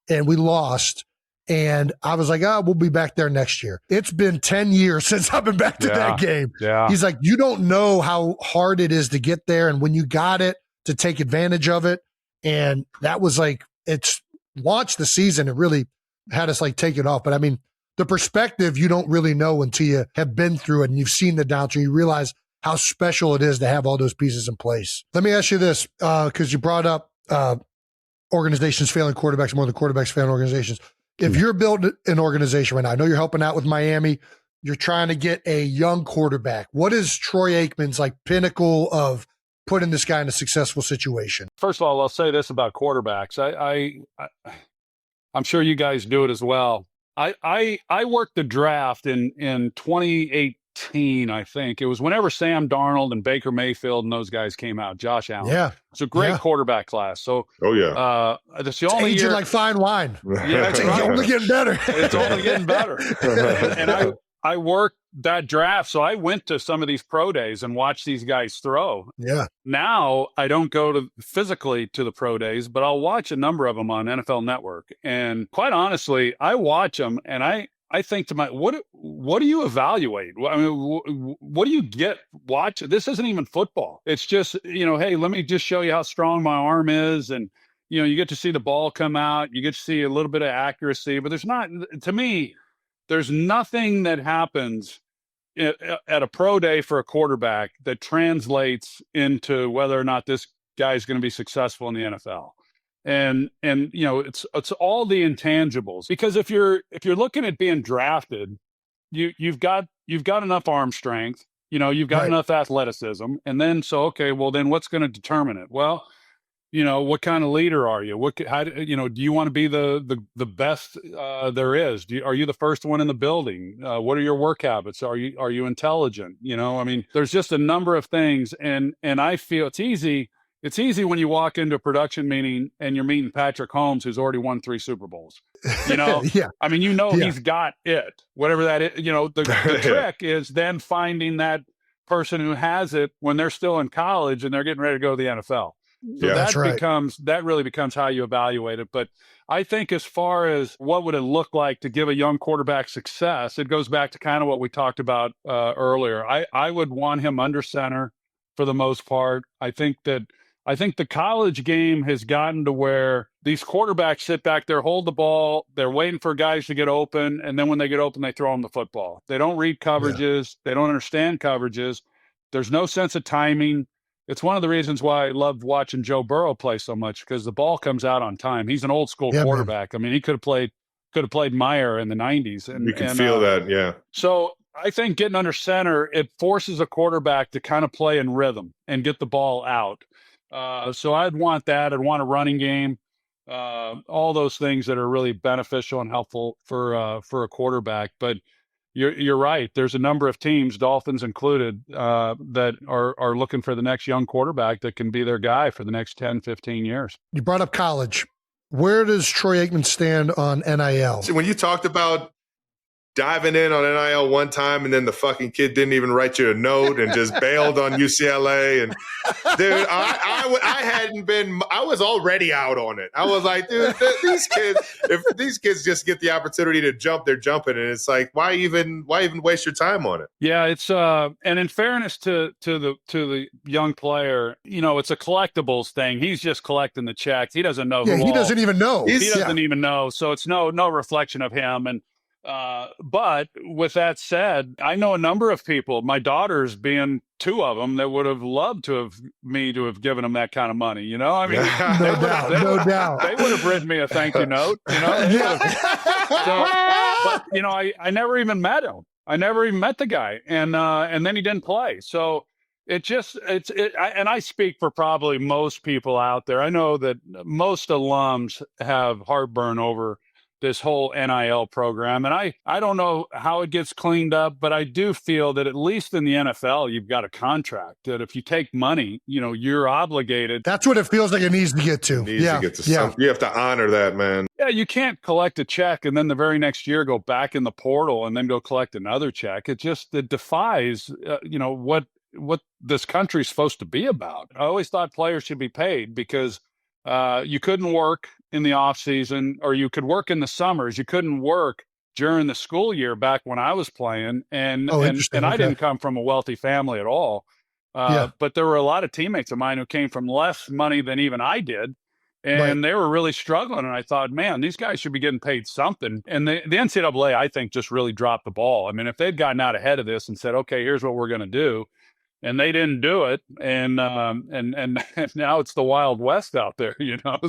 and we lost. And I was like, we'll be back there next year. It's been 10 years since I've been back to that game. Yeah. He's like, you don't know how hard it is to get there. And when you got it, to take advantage of it. And that was it's launched the season. It really had us take it off. But I mean, the perspective you don't really know until you have been through it and you've seen the downturn. You realize how special it is to have all those pieces in place. Let me ask you this, because you brought up organizations failing quarterbacks more than quarterbacks failing organizations. If you're building an organization right now, I know you're helping out with Miami, you're trying to get a young quarterback. What is Troy Aikman's pinnacle of putting this guy in a successful situation? First of all, I'll say this about quarterbacks. I'm sure you guys do it as well. I worked the draft in 2018, I think. It was whenever Sam Darnold and Baker Mayfield and those guys came out, Josh Allen. Yeah. It's a great quarterback class. So, that's the only aging year. like fine wine. Yeah, it's only getting better. It's only getting better. And I worked that draft. So I went to some of these pro days and watched these guys throw. Yeah. Now I don't go physically to the pro days, but I'll watch a number of them on NFL Network. And quite honestly, I watch them and I think to what do you evaluate? I mean, what do you get? Watch. This isn't even football. It's just, hey, let me just show you how strong my arm is. And, you get to see the ball come out. You get to see a little bit of accuracy, but to me, there's nothing that happens at a pro day for a quarterback that translates into whether or not this guy is going to be successful in the NFL. And it's all the intangibles, because if you're looking at being drafted, you've got enough arm strength, you've got enough athleticism, and then then what's going to determine it? Well, what kind of leader are you? Do you want to be the best there is? Are you the first one in the building? What are your work habits? Are you intelligent? I mean, there's just a number of things, and I feel it's easy. It's easy when you walk into a production meeting and you're meeting Patrick Holmes, who's already won 3 Super Bowls. Yeah. I mean, he's got it, whatever that is. The trick is then finding that person who has it when they're still in college and they're getting ready to go to the NFL. So that really becomes how you evaluate it. But I think as far as what would it look like to give a young quarterback success, it goes back to kind of what we talked about earlier. I would want him under center for the most part. I think the college game has gotten to where these quarterbacks sit back there, hold the ball, they're waiting for guys to get open, and then when they get open, they throw them the football. They don't read coverages. They don't understand coverages. There's no sense of timing. It's one of the reasons why I loved watching Joe Burrow play so much, because the ball comes out on time. He's an old school quarterback. Man. I mean, he could have played Meyer in the 90s. And you can feel that, yeah. So I think getting under center, it forces a quarterback to kind of play in rhythm and get the ball out. So I'd want that. I'd want a running game, all those things that are really beneficial and helpful for a quarterback. But you're right. There's a number of teams, Dolphins included, that are looking for the next young quarterback that can be their guy for the next 10, 15 years. You brought up college. Where does Troy Aikman stand on NIL? See, when you talked about diving in on NIL one time and then the fucking kid didn't even write you a note and just bailed on UCLA. And dude, I hadn't been, I was already out on it. I was like, dude, these kids, if these kids just get the opportunity to jump, they're jumping. And it's like, why even waste your time on it? Yeah, it's and in fairness to the young player, it's a collectibles thing. He's just collecting the checks. He doesn't know. Yeah, he doesn't even know. He doesn't even know. So it's no reflection of him. And but with that said, I know a number of people, my daughters being two of them, that would have loved to have given them that kind of money. I mean, no doubt. They would have written me a thank you note. But I never even met him. I never even met the guy, and then he didn't play. So and I speak for probably most people out there. I know that most alums have heartburn over this whole NIL program. And I don't know how it gets cleaned up, but I do feel that at least in the NFL, you've got a contract that if you take money, you're obligated. That's what it feels like it needs to get to. You have to honor that, man. Yeah, you can't collect a check and then the very next year go back in the portal and then go collect another check. It defies, what this country's supposed to be about. I always thought players should be paid because you couldn't work in the off season, or you could work in the summers. You couldn't work during the school year back when I was playing. And I didn't come from a wealthy family at all. But there were a lot of teammates of mine who came from less money than even I did. And they were really struggling. And I thought, man, these guys should be getting paid something. And the NCAA, I think, just really dropped the ball. I mean, if they'd gotten out ahead of this and said, okay, here's what we're going to do, and they didn't do it, and now it's the Wild West out there,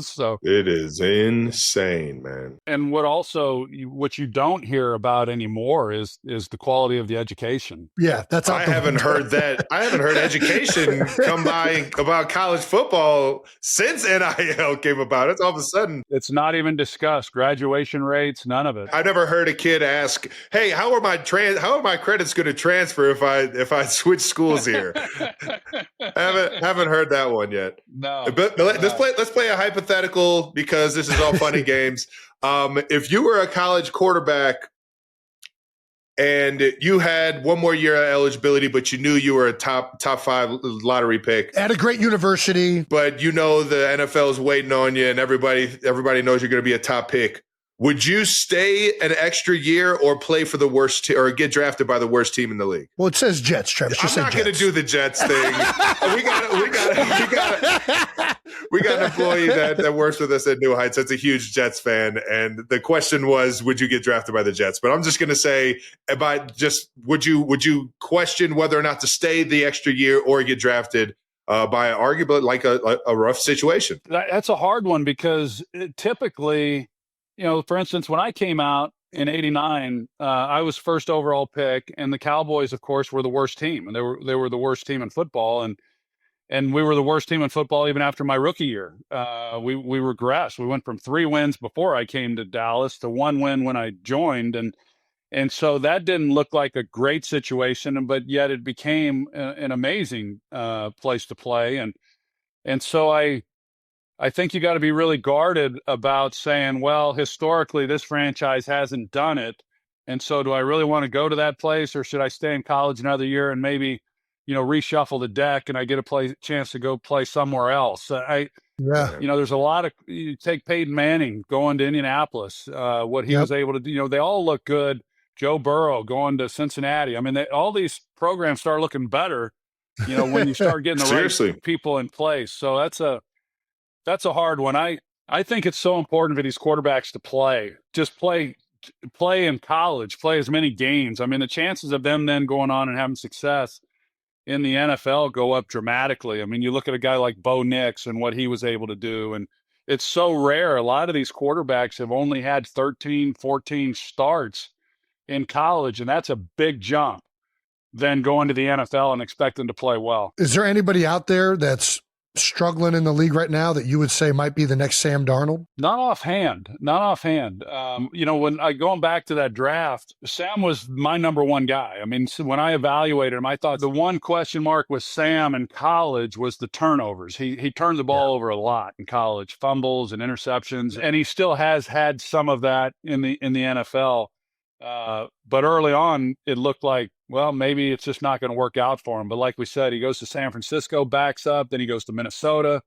So it is insane, man. And what you don't hear about anymore is the quality of the education. Yeah, that's. I haven't heard that. I haven't heard education come by about college football since NIL came about. It's all of a sudden it's not even discussed. Graduation rates, none of it. I never heard a kid ask, "Hey, how are my credits going to transfer if I switch schools here?" haven't heard that one yet. No. But let's play a hypothetical, because this is all funny games. If you were a college quarterback and you had one more year of eligibility, but you knew you were a top 5 lottery pick at a great university, but the NFL is waiting on you and everybody knows you're going to be a top pick, would you stay an extra year or play for the worst or get drafted by the worst team in the league? Well, it says Jets, Travis. I'm not going to do the Jets thing. we got an employee that works with us at New Heights that's a huge Jets fan, and the question was, would you get drafted by the Jets? But I'm just going to say, would you question whether or not to stay the extra year or get drafted by arguably like a rough situation? That's a hard one, because typically, for instance, when I came out in '89, I was first overall pick, and the Cowboys, of course, were the worst team, and they were the worst team in football, and we were the worst team in football even after my rookie year. We regressed. We went from 3 wins before I came to Dallas to 1 win when I joined, and so that didn't look like a great situation, but yet it became an amazing place to play, and so I think you got to be really guarded about saying, well, historically, this franchise hasn't done it. And so do I really want to go to that place, or should I stay in college another year and maybe, reshuffle the deck and I get a chance to go play somewhere else? There's a lot of, you take Peyton Manning going to Indianapolis, what he was able to do, they all look good. Joe Burrow going to Cincinnati. I mean, all these programs start looking better, when you start getting the right people in place. So that's a hard one. I think it's so important for these quarterbacks to play. Just play in college, play as many games. I mean, the chances of them then going on and having success in the NFL go up dramatically. I mean, you look at a guy like Bo Nix and what he was able to do, and it's so rare. A lot of these quarterbacks have only had 13, 14 starts in college, and that's a big jump than going to the NFL and expecting to play well. Is there anybody out there that's struggling in the league right now that you would say might be the next Sam Darnold? Not offhand. When going back to that draft, Sam was my number one guy. I mean, so when I evaluated him, I thought the one question mark with Sam in college was the turnovers. He turned the ball over a lot in college, fumbles and interceptions, and he still has had some of that in the NFL. But early on, it looked like, well, maybe it's just not going to work out for him. But like we said, he goes to San Francisco, backs up, then he goes to Minnesota.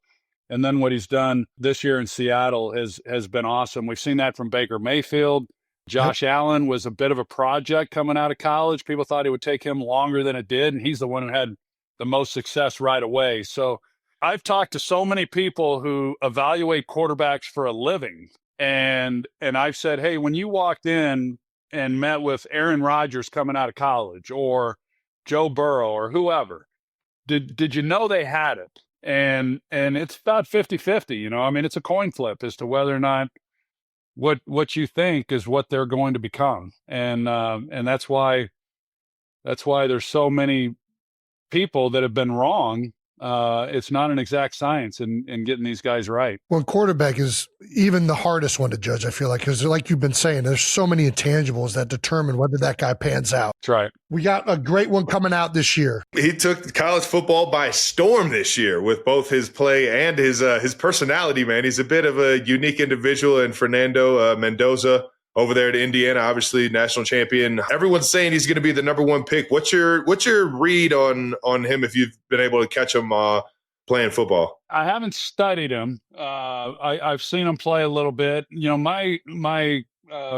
And then what he's done this year in Seattle has been awesome. We've seen that from Baker Mayfield. Josh Allen was a bit of a project coming out of college. People thought it would take him longer than it did, and he's the one who had the most success right away. So I've talked to so many people who evaluate quarterbacks for a living, and I've said, hey, when you walked in and met with Aaron Rodgers coming out of college or Joe Burrow or whoever, did you know they had it? And it's about 50-50, I mean, it's a coin flip as to whether or not what you think is what they're going to become. And that's why there's so many people that have been wrong. It's not an exact science in getting these guys right. Well, quarterback is even the hardest one to judge, I feel like, because like you've been saying, there's so many intangibles that determine whether that guy pans out. That's right. We got a great one coming out this year. He took college football by storm this year with both his play and his personality, man. He's a bit of a unique individual, and Fernando Mendoza over there at Indiana, obviously national champion. Everyone's saying he's going to be the number one pick. What's your read on him if you've been able to catch him playing football? I haven't studied him. I've seen him play a little bit. My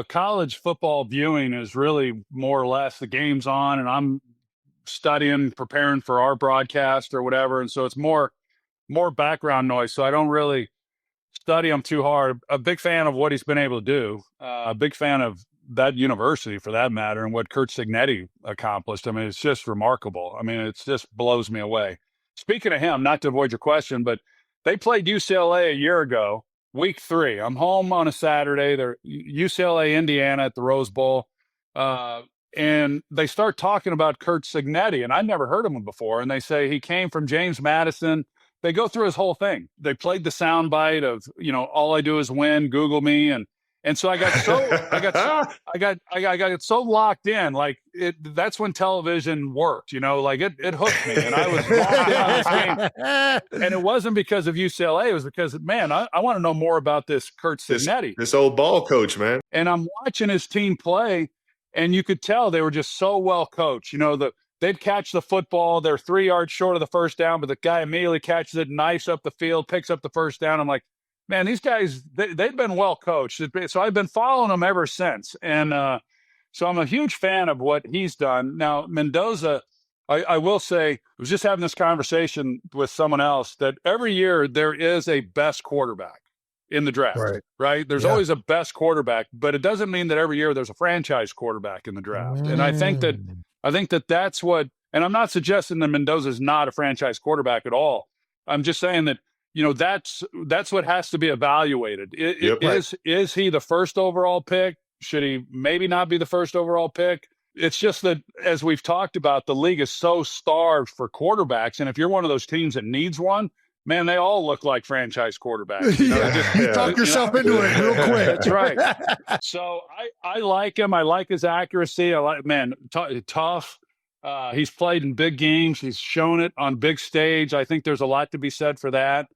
college football viewing is really more or less the game's on, and I'm studying, preparing for our broadcast or whatever, and so it's more background noise. So I don't really study him too hard. A big fan of what he's been able to do. A big fan of that university, for that matter, and what Curt Cignetti accomplished. I mean, it's just remarkable. I mean, it just blows me away. Speaking of him, not to avoid your question, but they played UCLA a year ago, week 3. I'm home on a Saturday. They're UCLA, Indiana at the Rose Bowl. And they start talking about Curt Cignetti, and I'd never heard of him before. And they say he came from James Madison. They go through his whole thing. They played the soundbite of, all I do is win, Google me. And so I got so locked in, like that's when television worked, like it hooked me, and I was locked in on this game. And it wasn't because of UCLA. It was because, man, I want to know more about this Curt Cignetti. This old ball coach, man. And I'm watching his team play, and you could tell they were just so well coached. They'd catch the football. They're 3 yards short of the first down, but the guy immediately catches it, knifes up the field, picks up the first down. I'm like, man, these guys, they've been well coached. So I've been following them ever since. And so I'm a huge fan of what he's done. Now, Mendoza, I will say, I was just having this conversation with someone else that every year there is a best quarterback in the draft, right? There's always a best quarterback, but it doesn't mean that every year there's a franchise quarterback in the draft. And I think that that's what, and I'm not suggesting that Mendoza is not a franchise quarterback at all. I'm just saying that, that's what has to be evaluated. Is he the first overall pick? Should he maybe not be the first overall pick? It's just that, as we've talked about, the league is so starved for quarterbacks. And if you're one of those teams that needs one, man, they all look like franchise quarterbacs. You talk yourself into it real quick. That's right. So I like him. I like his accuracy. I like, man, tough. He's played in big games. He's shown it on big stage. I think there's a lot to be said for that.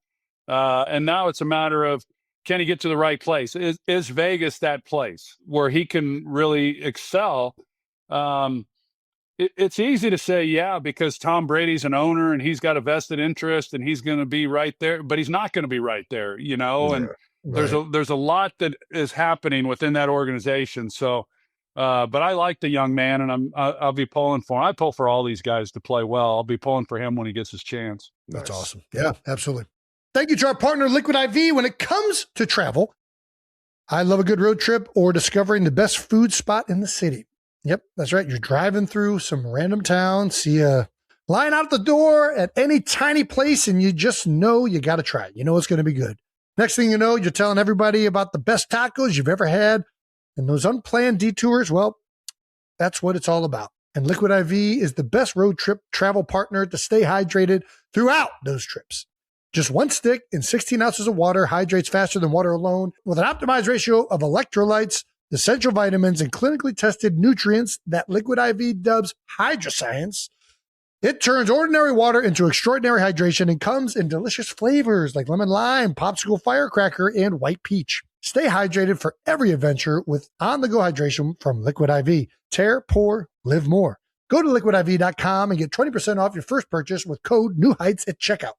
And now it's a matter of, can he get to the right place? Is Vegas that place where he can really excel? It's easy to say, yeah, because Tom Brady's an owner and he's got a vested interest and he's going to be right there, but he's not going to be right there, and there's a lot that is happening within that organization. So, but I like the young man, and I'll be pulling for him. I pull for all these guys to play well. I'll be pulling for him when he gets his chance. That's awesome. Yeah, absolutely. Thank you to our partner, Liquid IV. When it comes to travel, I love a good road trip or discovering the best food spot in the city. Yep, that's right. You're driving through some random town, see a line out the door at any tiny place, and you just know you got to try it. You know it's going to be good. Next thing you know, you're telling everybody about the best tacos you've ever had. And those unplanned detours, well, that's what it's all about. And Liquid IV is the best road trip travel partner to stay hydrated throughout those trips. Just one stick in 16 ounces of water hydrates faster than water alone with an optimized ratio of electrolytes, essential vitamins, and clinically tested nutrients that Liquid IV dubs Hydroscience. It turns ordinary water into extraordinary hydration and comes in delicious flavors like lemon lime, popsicle firecracker, and white peach. Stay hydrated for every adventure with on-the-go hydration from Liquid IV. Tear, pour, live more. Go to liquidiv.com and get 20% off your first purchase with code NEWHEIGHTS at checkout.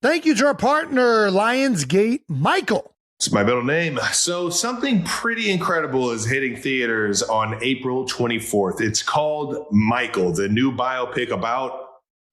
Thank you to our partner, Lionsgate Michael. It's my middle name. So something pretty incredible is hitting theaters on April 24th. It's called Michael, the new biopic about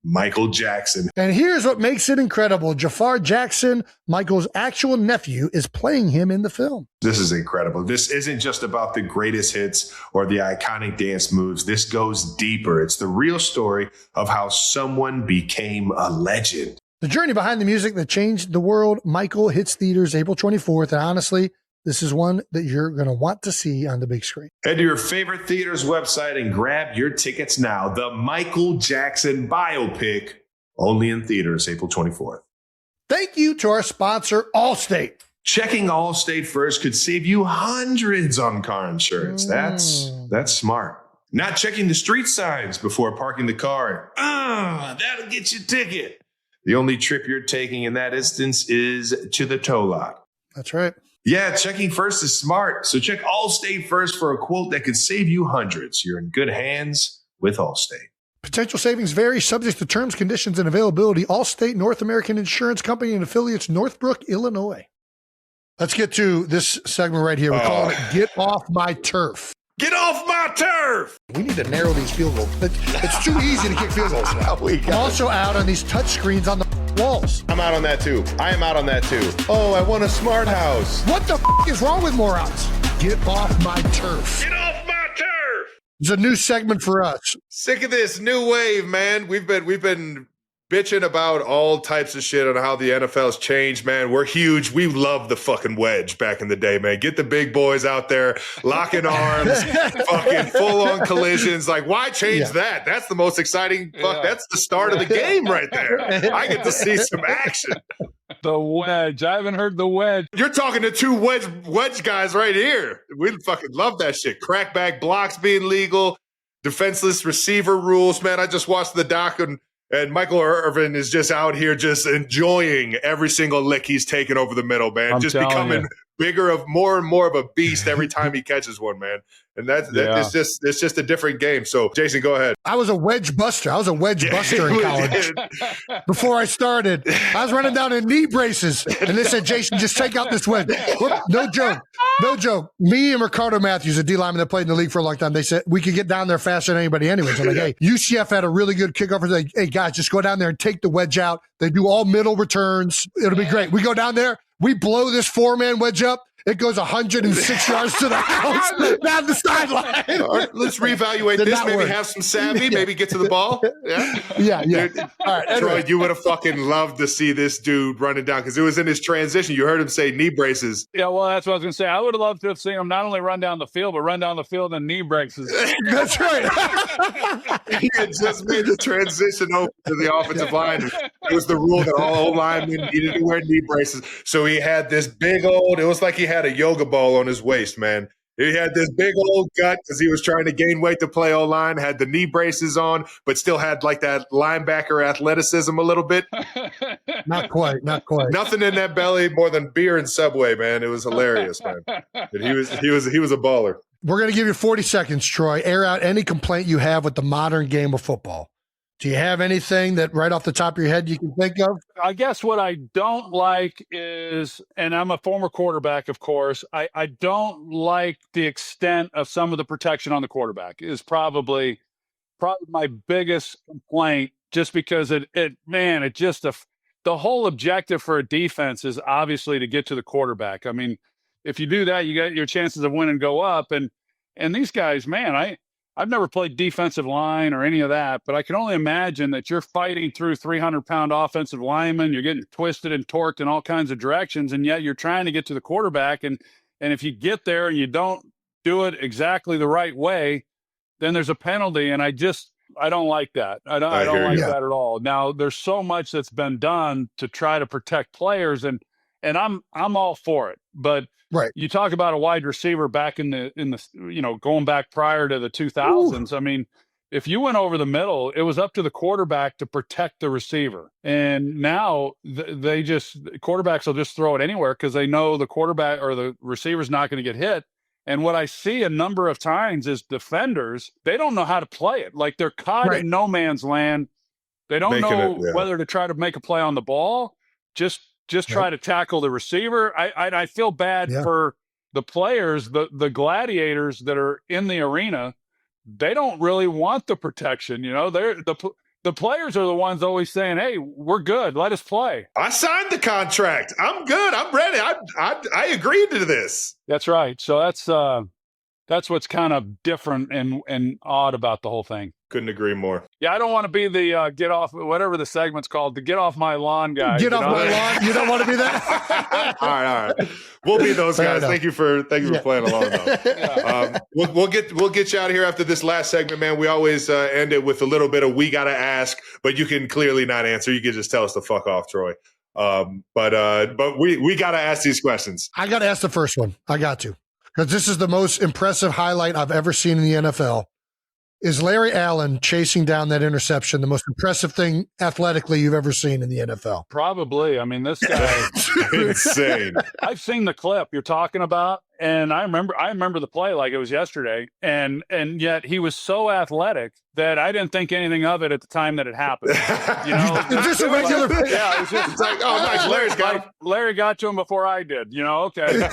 Michael Jackson. And here's what makes it incredible. Jafar Jackson, Michael's actual nephew, is playing him in the film. This is incredible. This isn't just about the greatest hits or the iconic dance moves. This goes deeper. It's the real story of how someone became a legend. The journey behind the music that changed the world, Michael, hits theaters April 24th. And honestly, this is one that you're going to want to see on the big screen. Head to your favorite theater's website and grab your tickets now. The Michael Jackson biopic, only in theaters April 24th. Thank you to our sponsor, Allstate. Checking Allstate first could save you hundreds on car insurance. That's smart. Not checking the street signs before parking the car. That'll get you a ticket. The only trip you're taking in that instance is to the tow lot. That's right. Yeah, checking first is smart. So check Allstate first for a quote that could save you hundreds. You're in good hands with Allstate. Potential savings vary, subject to terms, conditions, and availability. Allstate North American Insurance Company and affiliates, Northbrook, Illinois. Let's get to this segment right here. We're calling it Get Off My Turf. Get off my turf! We need to narrow these field goals. It's too easy to kick field goals now. I'm also out on these touch screens on the walls. I'm out on that too. I am out on that too. Oh, I want a smart house. What the is wrong with morons? Get off my turf. Get off my turf! It's a new segment for us. Sick of this new wave, man. We've been bitching about all types of shit on how the NFL's changed, man. We're huge. We love the fucking wedge back in the day, man. Get the big boys out there, locking arms, fucking full-on collisions. Like, why change that? That's the most exciting. That's the start of the game right there. I get to see some action. The wedge. I haven't heard the wedge. You're talking to two wedge guys right here. We fucking love that shit. Crackback blocks being legal, defenseless receiver rules, man. I just watched the doc and Michael Irvin is just out here just enjoying every single lick he's taken over the middle, man. I'm just becoming more and more of a beast every time he catches one, man. And it's just a different game. So, Jason, go ahead. I was a wedge buster. I was a wedge buster in college. Before I started, I was running down in knee braces, and they said, Jason, just take out this wedge. No joke. No joke. Me and Ricardo Matthews, a D lineman that played in the league for a long time, they said we could get down there faster than anybody anyways. I'm like, hey, UCF had a really good kickoff. They're like, hey, guys, just go down there and take the wedge out. They do all middle returns. It'll be great. We go down there. We blow this 4-man wedge up. It goes 106 yards to the house, down the sideline. All right, let's reevaluate this. Maybe work. have some savvy. Maybe get to the ball. Yeah. Dude, All right, Troy, anyway. you would have fucking loved to see this dude running down because it was in his transition. You heard him say knee braces. Yeah, well, that's what I was going to say. I would have loved to have seen him not only run down the field, but run down the field in knee braces. That's right. He had just made the transition over to the offensive line. It was the rule that all linemen needed to wear knee braces. So he had this big old, it was like he had a yoga ball on his waist, man. He had this big old gut because he was trying to gain weight to play O-line, had the knee braces on, but still had like that linebacker athleticism a little bit. Not quite. Nothing in that belly more than beer and Subway, man. It was hilarious, man. But he was a baller. We're going to give you 40 seconds, Troy. Air out any complaint you have with the modern game of football. Do you have anything that right off the top of your head you can think of? I guess what I don't like is, and I'm a former quarterback, of course, I don't like the extent of some of the protection on the quarterback is probably my biggest complaint, just because the whole objective for a defense is obviously to get to the quarterback. I mean, if you do that, you got your chances of winning go up. And these guys, man, I've never played defensive line or any of that, but I can only imagine that you're fighting through 300-pound offensive linemen. You're getting twisted and torqued in all kinds of directions, and yet you're trying to get to the quarterback. And if you get there and you don't do it exactly the right way, then there's a penalty. And I don't like that. I don't like that at all. Now, there's so much that's been done to try to protect players, and I'm all for it. But you talk about a wide receiver back in the going back prior to the 2000s. Ooh. I mean, if you went over the middle, it was up to the quarterback to protect the receiver. And now quarterbacks will just throw it anywhere because they know the quarterback or the receiver's not going to get hit. And what I see a number of times is defenders, they don't know how to play it. Like they're caught in no man's land. They don't know whether to try to make a play on the ball, just try to tackle the receiver. I feel bad for the players, the gladiators that are in the arena. They don't really want the protection. The players are the ones always saying, "Hey, we're good. Let us play." I signed the contract. I'm good. I'm ready. I agreed to this. That's right. So that's what's kind of different and odd about the whole thing. Couldn't agree more. Yeah, I don't want to be the get off, whatever the segment's called, the get off my lawn guy. Get off my lawn. You don't want to be that? All right. We'll be those guys. Thank you for playing along though. We'll get you out of here after this last segment, man. We always end it with a little bit of we gotta ask, but you can clearly not answer. You can just tell us to fuck off, Troy. But we gotta ask these questions. I gotta ask the first one. I got to. Because this is the most impressive highlight I've ever seen in the NFL. Is Larry Allen chasing down that interception the most impressive thing athletically you've ever seen in the NFL? Probably. I mean, this guy insane. I've seen the clip you're talking about, and I remember the play like it was yesterday, and yet he was so athletic that I didn't think anything of it at the time that it happened. It's just a regular. Yeah, it was just like, oh, nice. Larry got to him before I did. Okay.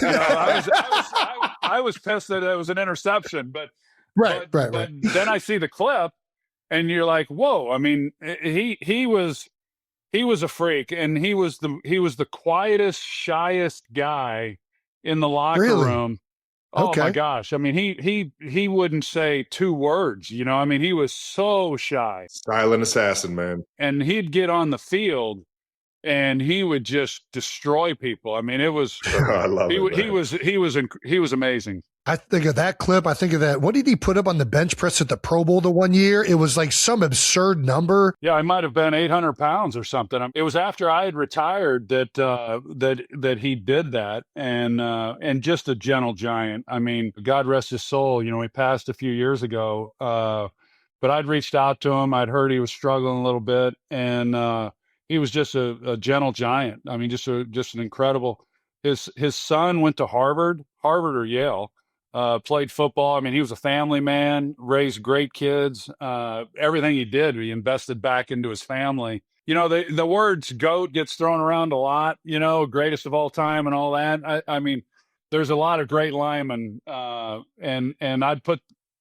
I was pissed that it was an interception, but. Right. Then I see the clip, and you're like, "Whoa!" I mean, he was a freak, and he was the quietest, shyest guy in the locker room. Oh my gosh! I mean, he wouldn't say two words. I mean, he was so shy. Silent assassin, man. And he'd get on the field, and he would just destroy people. I mean, it was. I love it. He was amazing. I think of that clip. I think of that. What did he put up on the bench press at the Pro Bowl the one year? It was like some absurd number. Yeah, I might have been 800 pounds or something. It was after I had retired that he did that, and just a gentle giant. I mean, God rest his soul. He passed a few years ago. But I'd reached out to him. I'd heard he was struggling a little bit, and he was just a gentle giant. I mean, just an incredible. His son went to Harvard or Yale. Played football. I mean, he was a family man, raised great kids. Everything he did, he invested back into his family. The words GOAT gets thrown around a lot, greatest of all time and all that. I mean, there's a lot of great linemen, and I'd put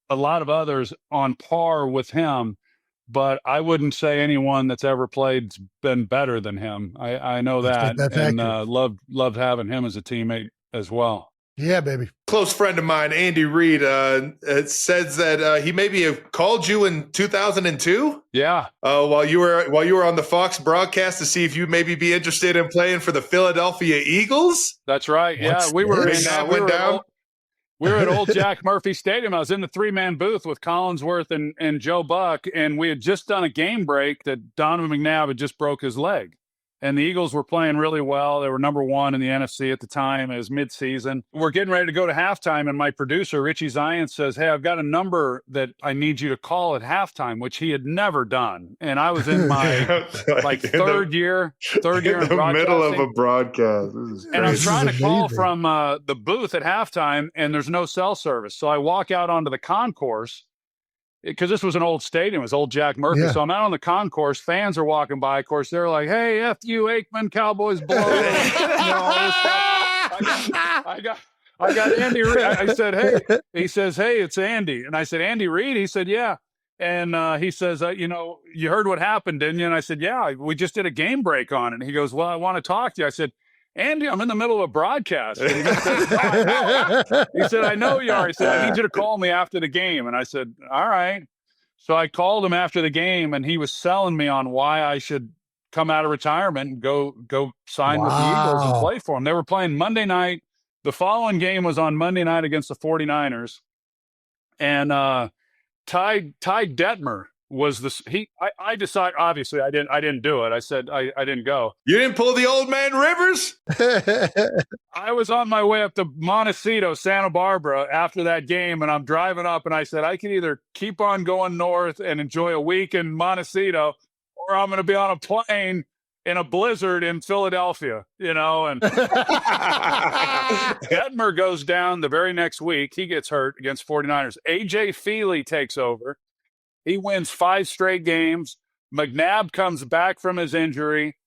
a lot of others on par with him, but I wouldn't say anyone that's ever played's been better than him. I know that, and loved having him as a teammate as well. Yeah, baby. Close friend of mine, Andy Reid, says that he maybe have called you in 2002. Yeah. While you were on the Fox broadcast to see if you maybe be interested in playing for the Philadelphia Eagles. That's right. We were at Old Jack Murphy Stadium. I was in the 3-man booth with Collinsworth and Joe Buck, and we had just done a game break that Donovan McNabb had just broke his leg. And the Eagles were playing really well. They were number one in the NFC at the time. It was midseason. We're getting ready to go to halftime, and my producer, Richie Zion, says, "Hey, I've got a number that I need you to call at halftime," which he had never done. And I was in my third year in the middle of a broadcast. This is crazy. And I'm trying to call from the booth at halftime, and there's no cell service. So I walk out onto the concourse, because this was an old stadium. It was Old Jack Murphy. Yeah. So I'm out on the concourse. Fans are walking by. Of course, they're like, "Hey, F you, Aikman, Cowboys blow." I got Andy Reid. I said, "Hey." He says, "Hey, it's Andy." And I said, "Andy Reid?" He said, "Yeah." And he says, "You heard what happened, didn't you?" And I said, "Yeah, we just did a game break on it." And he goes, "Well, I want to talk to you." I said, "Andy, I'm in the middle of a broadcast." And he said, "I know you are." He said, "I need you to call me after the game." And I said, "All right." So I called him after the game, and he was selling me on why I should come out of retirement and go sign with the Eagles and play for them. They were playing Monday night. The following game was on Monday night against the 49ers. And Ty Detmer was this. I decided, obviously, I didn't do it. I said, I didn't go. You didn't pull the old man Rivers? I was on my way up to Montecito, Santa Barbara after that game, and I'm driving up, and I said, I can either keep on going north and enjoy a week in Montecito, or I'm going to be on a plane in a blizzard in Philadelphia, and Detmer goes down the very next week. He gets hurt against 49ers. A.J. Feely takes over. He wins 5 straight games. McNabb comes back from his injury,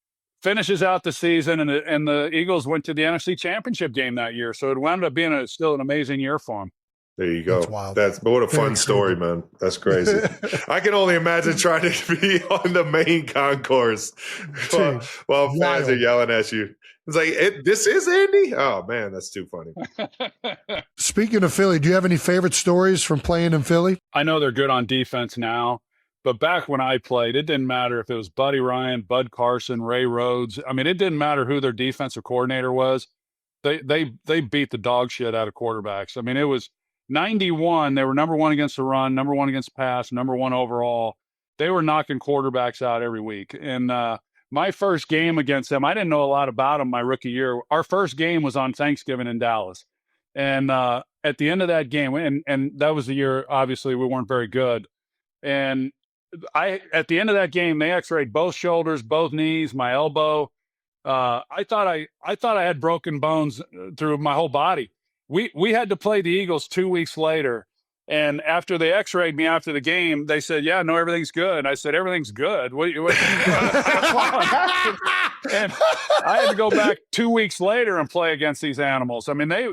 finishes out the season, and the Eagles went to the NFC Championship game that year. So it wound up being still an amazing year for him. There you go. That's wild. But what a fun story, man. That's crazy. I can only imagine trying to be on the main concourse while fans are yelling at you. It's like, this is Andy? Oh, man, that's too funny. Speaking of Philly, do you have any favorite stories from playing in Philly? I know they're good on defense now, but back when I played, it didn't matter if it was Buddy Ryan, Bud Carson, Ray Rhodes. I mean, it didn't matter who their defensive coordinator was. They beat the dog shit out of quarterbacks. I mean, it was 91. They were number 1 against the run, number 1 against pass, number 1 overall. They were knocking quarterbacks out every week. And my first game against them, I didn't know a lot about them my rookie year. Our first game was on Thanksgiving in Dallas. And at the end of that game, and that was the year, obviously, we weren't very good. And at the end of that game, they x-rayed both shoulders, both knees, my elbow. I thought I had broken bones through my whole body. We had to play the Eagles 2 weeks later. And after they x-rayed me after the game, they said, yeah, no, everything's good. I said, everything's good. What and I had to go back 2 weeks later and play against these animals. I mean, they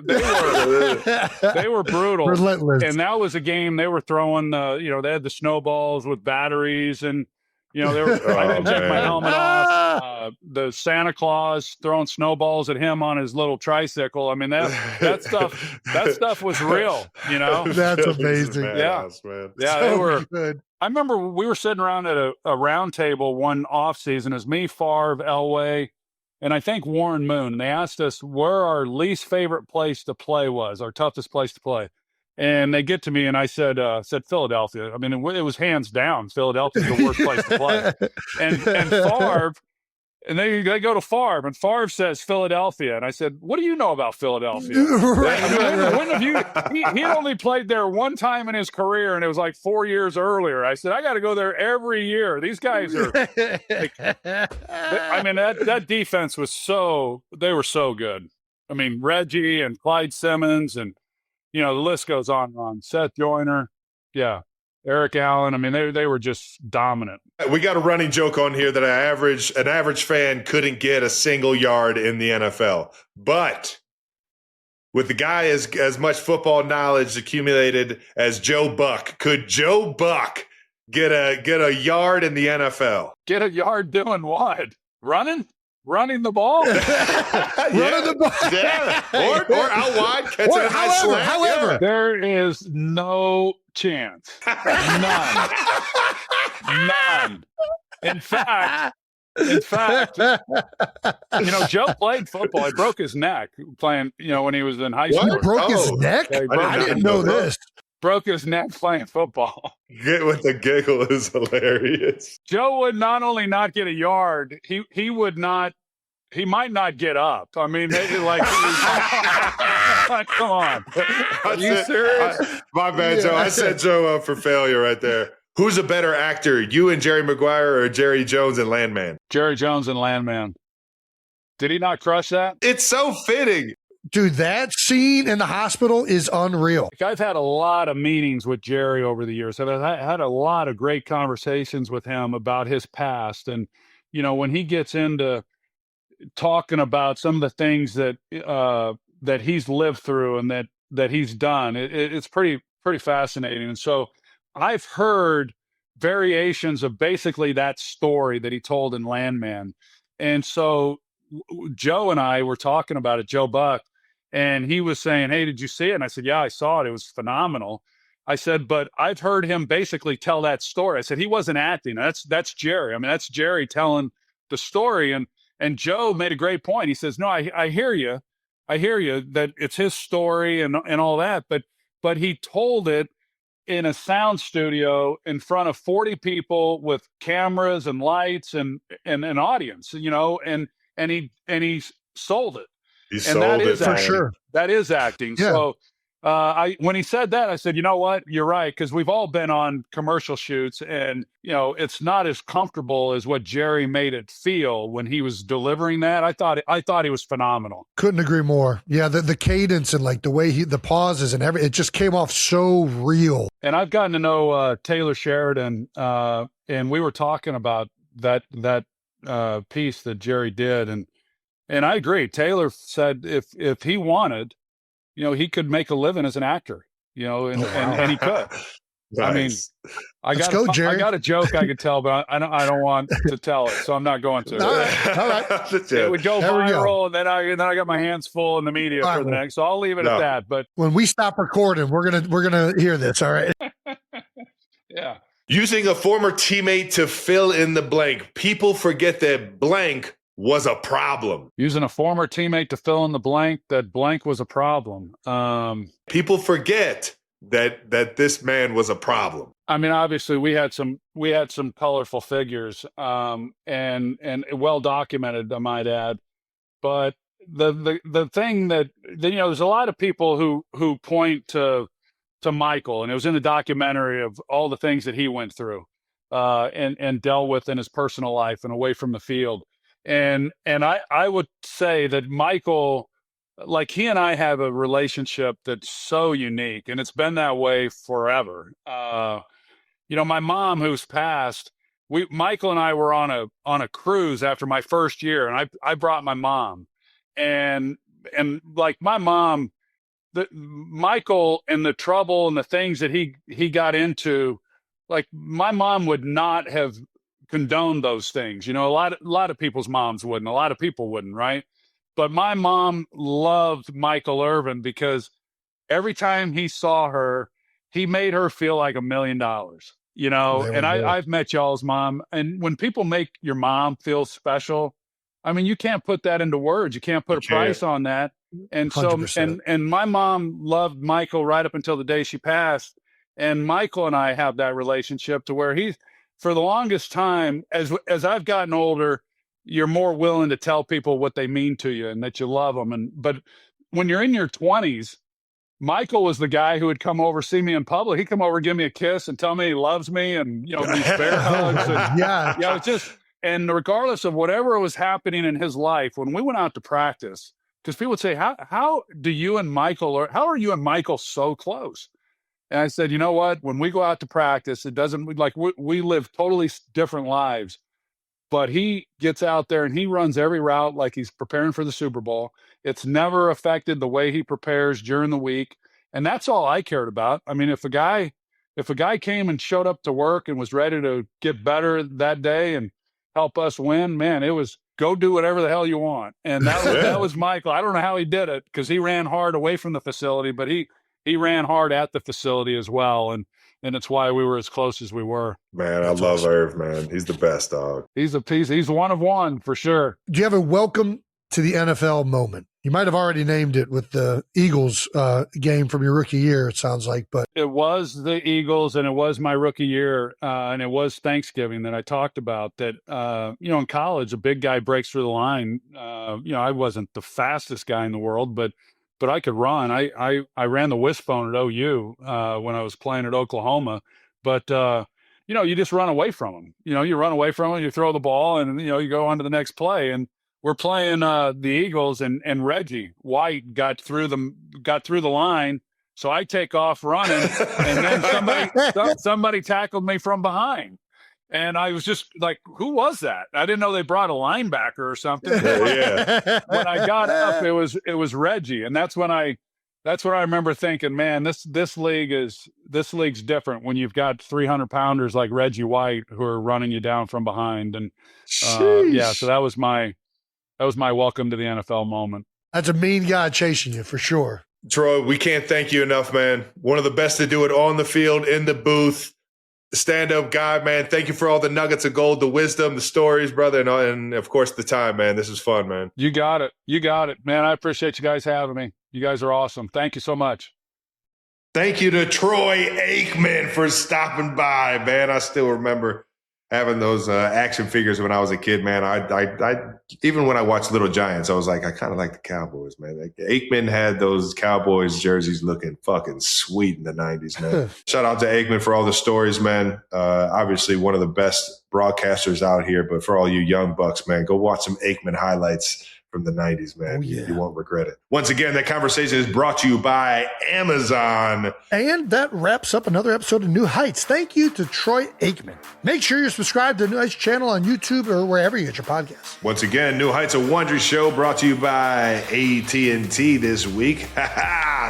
were brutal. Relentless. And that was a game they were throwing, they had the snowballs with batteries, and they were. I didn't take my helmet off. The Santa Claus throwing snowballs at him on his little tricycle. I mean, that stuff was real. That's amazing. Yeah, man. Yeah, So they were good. I remember we were sitting around at a round table one off season. It was me, Favre, Elway, and I think Warren Moon. They asked us where our least favorite place to play was, our toughest place to play. And they get to me, and I said Philadelphia. I mean, it was hands down. Philadelphia's the worst place to play. And Favre, and they go to Favre, and Favre says Philadelphia. And I said, what do you know about Philadelphia? When have you? He had only played there one time in his career, and it was like 4 years earlier. I said, I got to go there every year. These guys are. I mean, that defense was they were so good. I mean, Reggie and Clyde Simmons and. The list goes on and on. Seth Joyner, Eric Allen. I mean, they were just dominant. We got a running joke on here that an average fan couldn't get a single yard in the NFL. But with the guy as much football knowledge accumulated as Joe Buck, could Joe Buck get a yard in the NFL? Get a yard doing what? Running the ball? Running the ball. Yeah. Or out wide, catching a nice slant. However. There is no chance. None. In fact, Joe played football. He broke his neck playing, when he was in high school. He broke his neck? Yeah, I didn't know this. Broke his neck playing football. Get with the giggle is hilarious. Joe would not only not get a yard, he might not get up. I mean, come on. Are you serious? My bad, Joe. I set Joe up for failure right there. Who's a better actor, you and Jerry Maguire or Jerry Jones and Landman? Jerry Jones and Landman. Did he not crush that? It's so fitting. Dude, that scene in the hospital is unreal. I've had a lot of meetings with Jerry over the years. I've had a lot of great conversations with him about his past. And, when he gets into talking about some of the things that he's lived through and that he's done, it's pretty fascinating. And so I've heard variations of basically that story that he told in Landman. And so Joe and I were talking about it, Joe Buck, and he was saying, hey, did you see it? And I said, yeah, I saw it. It was phenomenal. I said, but I've heard him basically tell that story. I said, he wasn't acting. That's Jerry. I mean, that's Jerry telling the story. And Joe made a great point. He says, no, I hear you. I hear you that it's his story and all that. But he told it in a sound studio in front of 40 people with cameras and lights and an audience, and he sold it. He And sold that it is for acting. sure. That is acting. Yeah. So when he said that, I said, you know what, you're right, because we've all been on commercial shoots, and it's not as comfortable as what Jerry made it feel when he was delivering that. I thought he was phenomenal. Couldn't agree more. Yeah, the cadence and like the way the pauses and it just came off so real. And I've gotten to know Taylor Sheridan, and we were talking about that piece that Jerry did, and I agree. Taylor said if he wanted, he could make a living as an actor, and he could. Nice. I mean, I got a joke I could tell, but I don't want to tell it, so I'm not going to. All right. It would go There we go. viral, and then I got my hands full in the media for the next. So I'll leave it at that. But when we stop recording, we're gonna hear this. All right. yeah. Using a former teammate to fill in the blank. People forget that blank was a problem. Using a former teammate to fill in the blank, that blank was a problem. People forget that this man was a problem. I mean, obviously we had some colorful figures, and well documented, I might add. But the thing that there's a lot of people who point to Michael, and it was in the documentary of all the things that he went through, and dealt with in his personal life and away from the field. And I would say that Michael, like, he and I have a relationship that's so unique, and it's been that way forever. My mom, who's passed, Michael and I were on a cruise after my first year, and I brought my mom, and like my mom, Michael and the trouble and the things that he got into, like my mom would not have condoned those things. A lot of people's moms wouldn't. A lot of people wouldn't, right? But my mom loved Michael Irvin because every time he saw her, he made her feel like $1 million. And I've met y'all's mom, and when people make your mom feel special, I mean, you can't put that into words. You can't put a price on that. And so, 100%. and my mom loved Michael right up until the day she passed. And Michael and I have that relationship to where for the longest time, as I've gotten older, you're more willing to tell people what they mean to you and that you love them. But when you're in your 20s, Michael was the guy who would come over, see me in public. He'd come over, give me a kiss, and tell me he loves me, and these bear hugs. And, Yeah. It's just, and regardless of whatever was happening in his life, when we went out to practice, because people would say, how are you and Michael so close? And I said, you know what? When we go out to practice, it doesn't, like, we live totally different lives. But he gets out there and he runs every route like he's preparing for the Super Bowl. It's never affected the way he prepares during the week. And that's all I cared about. I mean, if a guy came and showed up to work and was ready to get better that day and help us win, man, it was go do whatever the hell you want. And that was Michael. I don't know how he did it, because he ran hard away from the facility, but he ran hard at the facility as well. And it's why we were as close as we were. Man, I love Irv, man. He's the best, dog. He's a piece. He's one of one for sure. Do you have a welcome to the NFL moment? You might have already named it with the Eagles game from your rookie year, it sounds like. But it was the Eagles, and it was my rookie year, and it was Thanksgiving that I talked about. That in college, a big guy breaks through the line. I wasn't the fastest guy in the world, but I could run. I ran the wishbone at OU when I was playing at Oklahoma. But you just run away from them. You run away from them, you throw the ball, and you go on to the next play. And we're playing the Eagles, and Reggie White got through the line. So I take off running, and then somebody tackled me from behind. And I was just like, who was that? I didn't know they brought a linebacker or something. Yeah. When I got up, it was Reggie. And that's when I remember thinking, man, this league's different when you've got 300-pounders like Reggie White who are running you down from behind. And so that was my welcome to the NFL moment. That's a mean guy chasing you for sure. Troy, we can't thank you enough, man. One of the best to do it on the field, in the booth. Stand-up guy, man. Thank you for all the nuggets of gold, the wisdom, the stories, brother, and of course the time, man. This is fun, man. You got it, man. I appreciate you guys having me. You guys are awesome. Thank you so much. Thank you to Troy Aikman for stopping by, man. I still remember having those action figures when I was a kid, man. I even when I watched Little Giants, I was like, I kind of like the Cowboys, man. Like, Aikman had those Cowboys jerseys looking fucking sweet in the 90s, man. Shout out to Aikman for all the stories, man. Obviously one of the best broadcasters out here, but for all you young bucks, man, go watch some Aikman highlights from the 90s, man. Oh, yeah. You won't regret it. Once again, that conversation is brought to you by Amazon. And that wraps up another episode of New Heights. Thank you to Troy Aikman. Make sure you're subscribed to the New Heights channel on YouTube or wherever you get your podcasts. Once again, New Heights, a Wondery show brought to you by AT&T this week.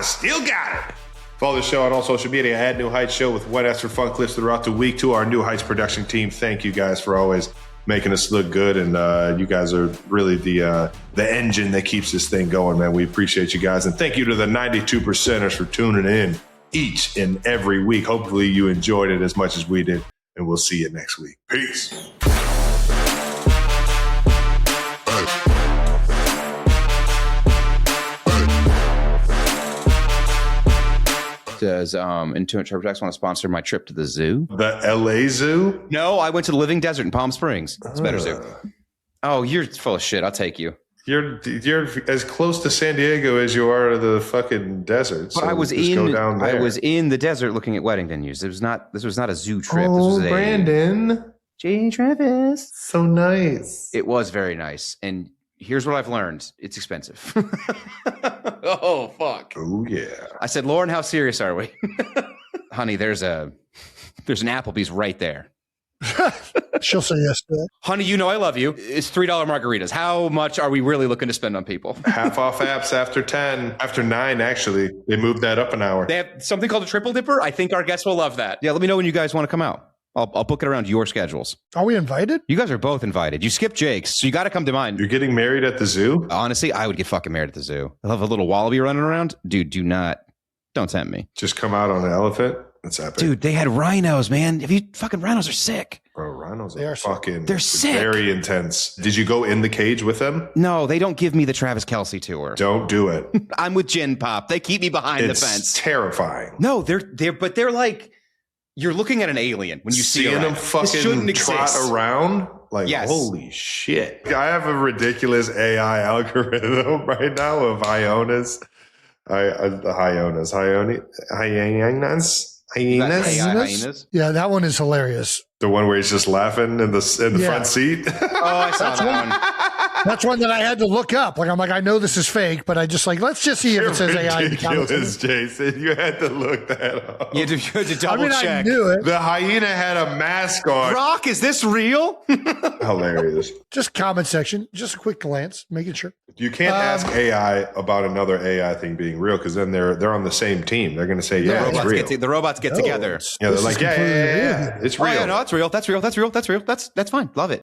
Still got it. Follow the show on all social media at New Heights Show with Wet Ass for fun clips throughout the week. To our New Heights production team, thank you guys for always making us look good, and you guys are really the engine that keeps this thing going, man. We appreciate you guys, and thank you to the 92%ers for tuning in each and every week. Hopefully you enjoyed it as much as we did, and we'll see you next week. Peace. Does Intuit TurboTax want to sponsor my trip to the zoo? The LA Zoo? No, I went to the Living Desert in Palm Springs. It's a better zoo. Oh, you're full of shit. I'll take you. You're as close to San Diego as you are to the fucking desert. But so I was in the desert looking at wedding venues. This was not a zoo trip. Oh, this was Brandon. J. Travis. So nice. It was very nice. And here's what I've learned. It's expensive. Oh, fuck. Oh, yeah. I said, Lauren, how serious are we? Honey, there's an Applebee's right there. She'll say yes to that. Honey, you know I love you. It's $3 margaritas. How much are we really looking to spend on people? Half off apps after 10. After 9, actually. They moved that up an hour. They have something called a triple dipper. I think our guests will love that. Yeah, let me know when you guys want to come out. I'll book it around your schedules. Are we invited? You guys are both invited. You skipped Jake's, so you got to come to mine. You're getting married at the zoo? Honestly, I would get fucking married at the zoo. I'll have a little wallaby running around. Dude, don't tempt me. Just come out on an elephant? That's epic. Dude, they had rhinos, man. Fucking rhinos are sick. Bro, rhinos They are are fucking... They're sick. Very intense. Did you go in the cage with them? No, they don't give me the Travis Kelce tour. Don't do it. I'm with Gin Pop. They keep me behind the fence. It's terrifying. No, they're like... You're looking at an alien when you see them fucking trot around. Like, yes. Holy shit. I have a ridiculous AI algorithm right now of hyenas. Hyenas. Yeah, that one is hilarious. The one where he's just laughing in the front seat. Oh, I saw that one. That's one that I had to look up. I'm like, I know this is fake, but I just let's just see if it says AI in the comments. Ridiculous, Jason. You had to look that up. You had to double check. I knew it. The hyena had a mask on. Brock, is this real? Hilarious. Just comment section. Just a quick glance, making sure. You can't ask AI about another AI thing being real, because then they're on the same team. They're going to say, yeah, it's real. The robots get together. Yeah, they're like, yeah, it's real. Oh, yeah, no, it's real. That's real. That's fine. Love it.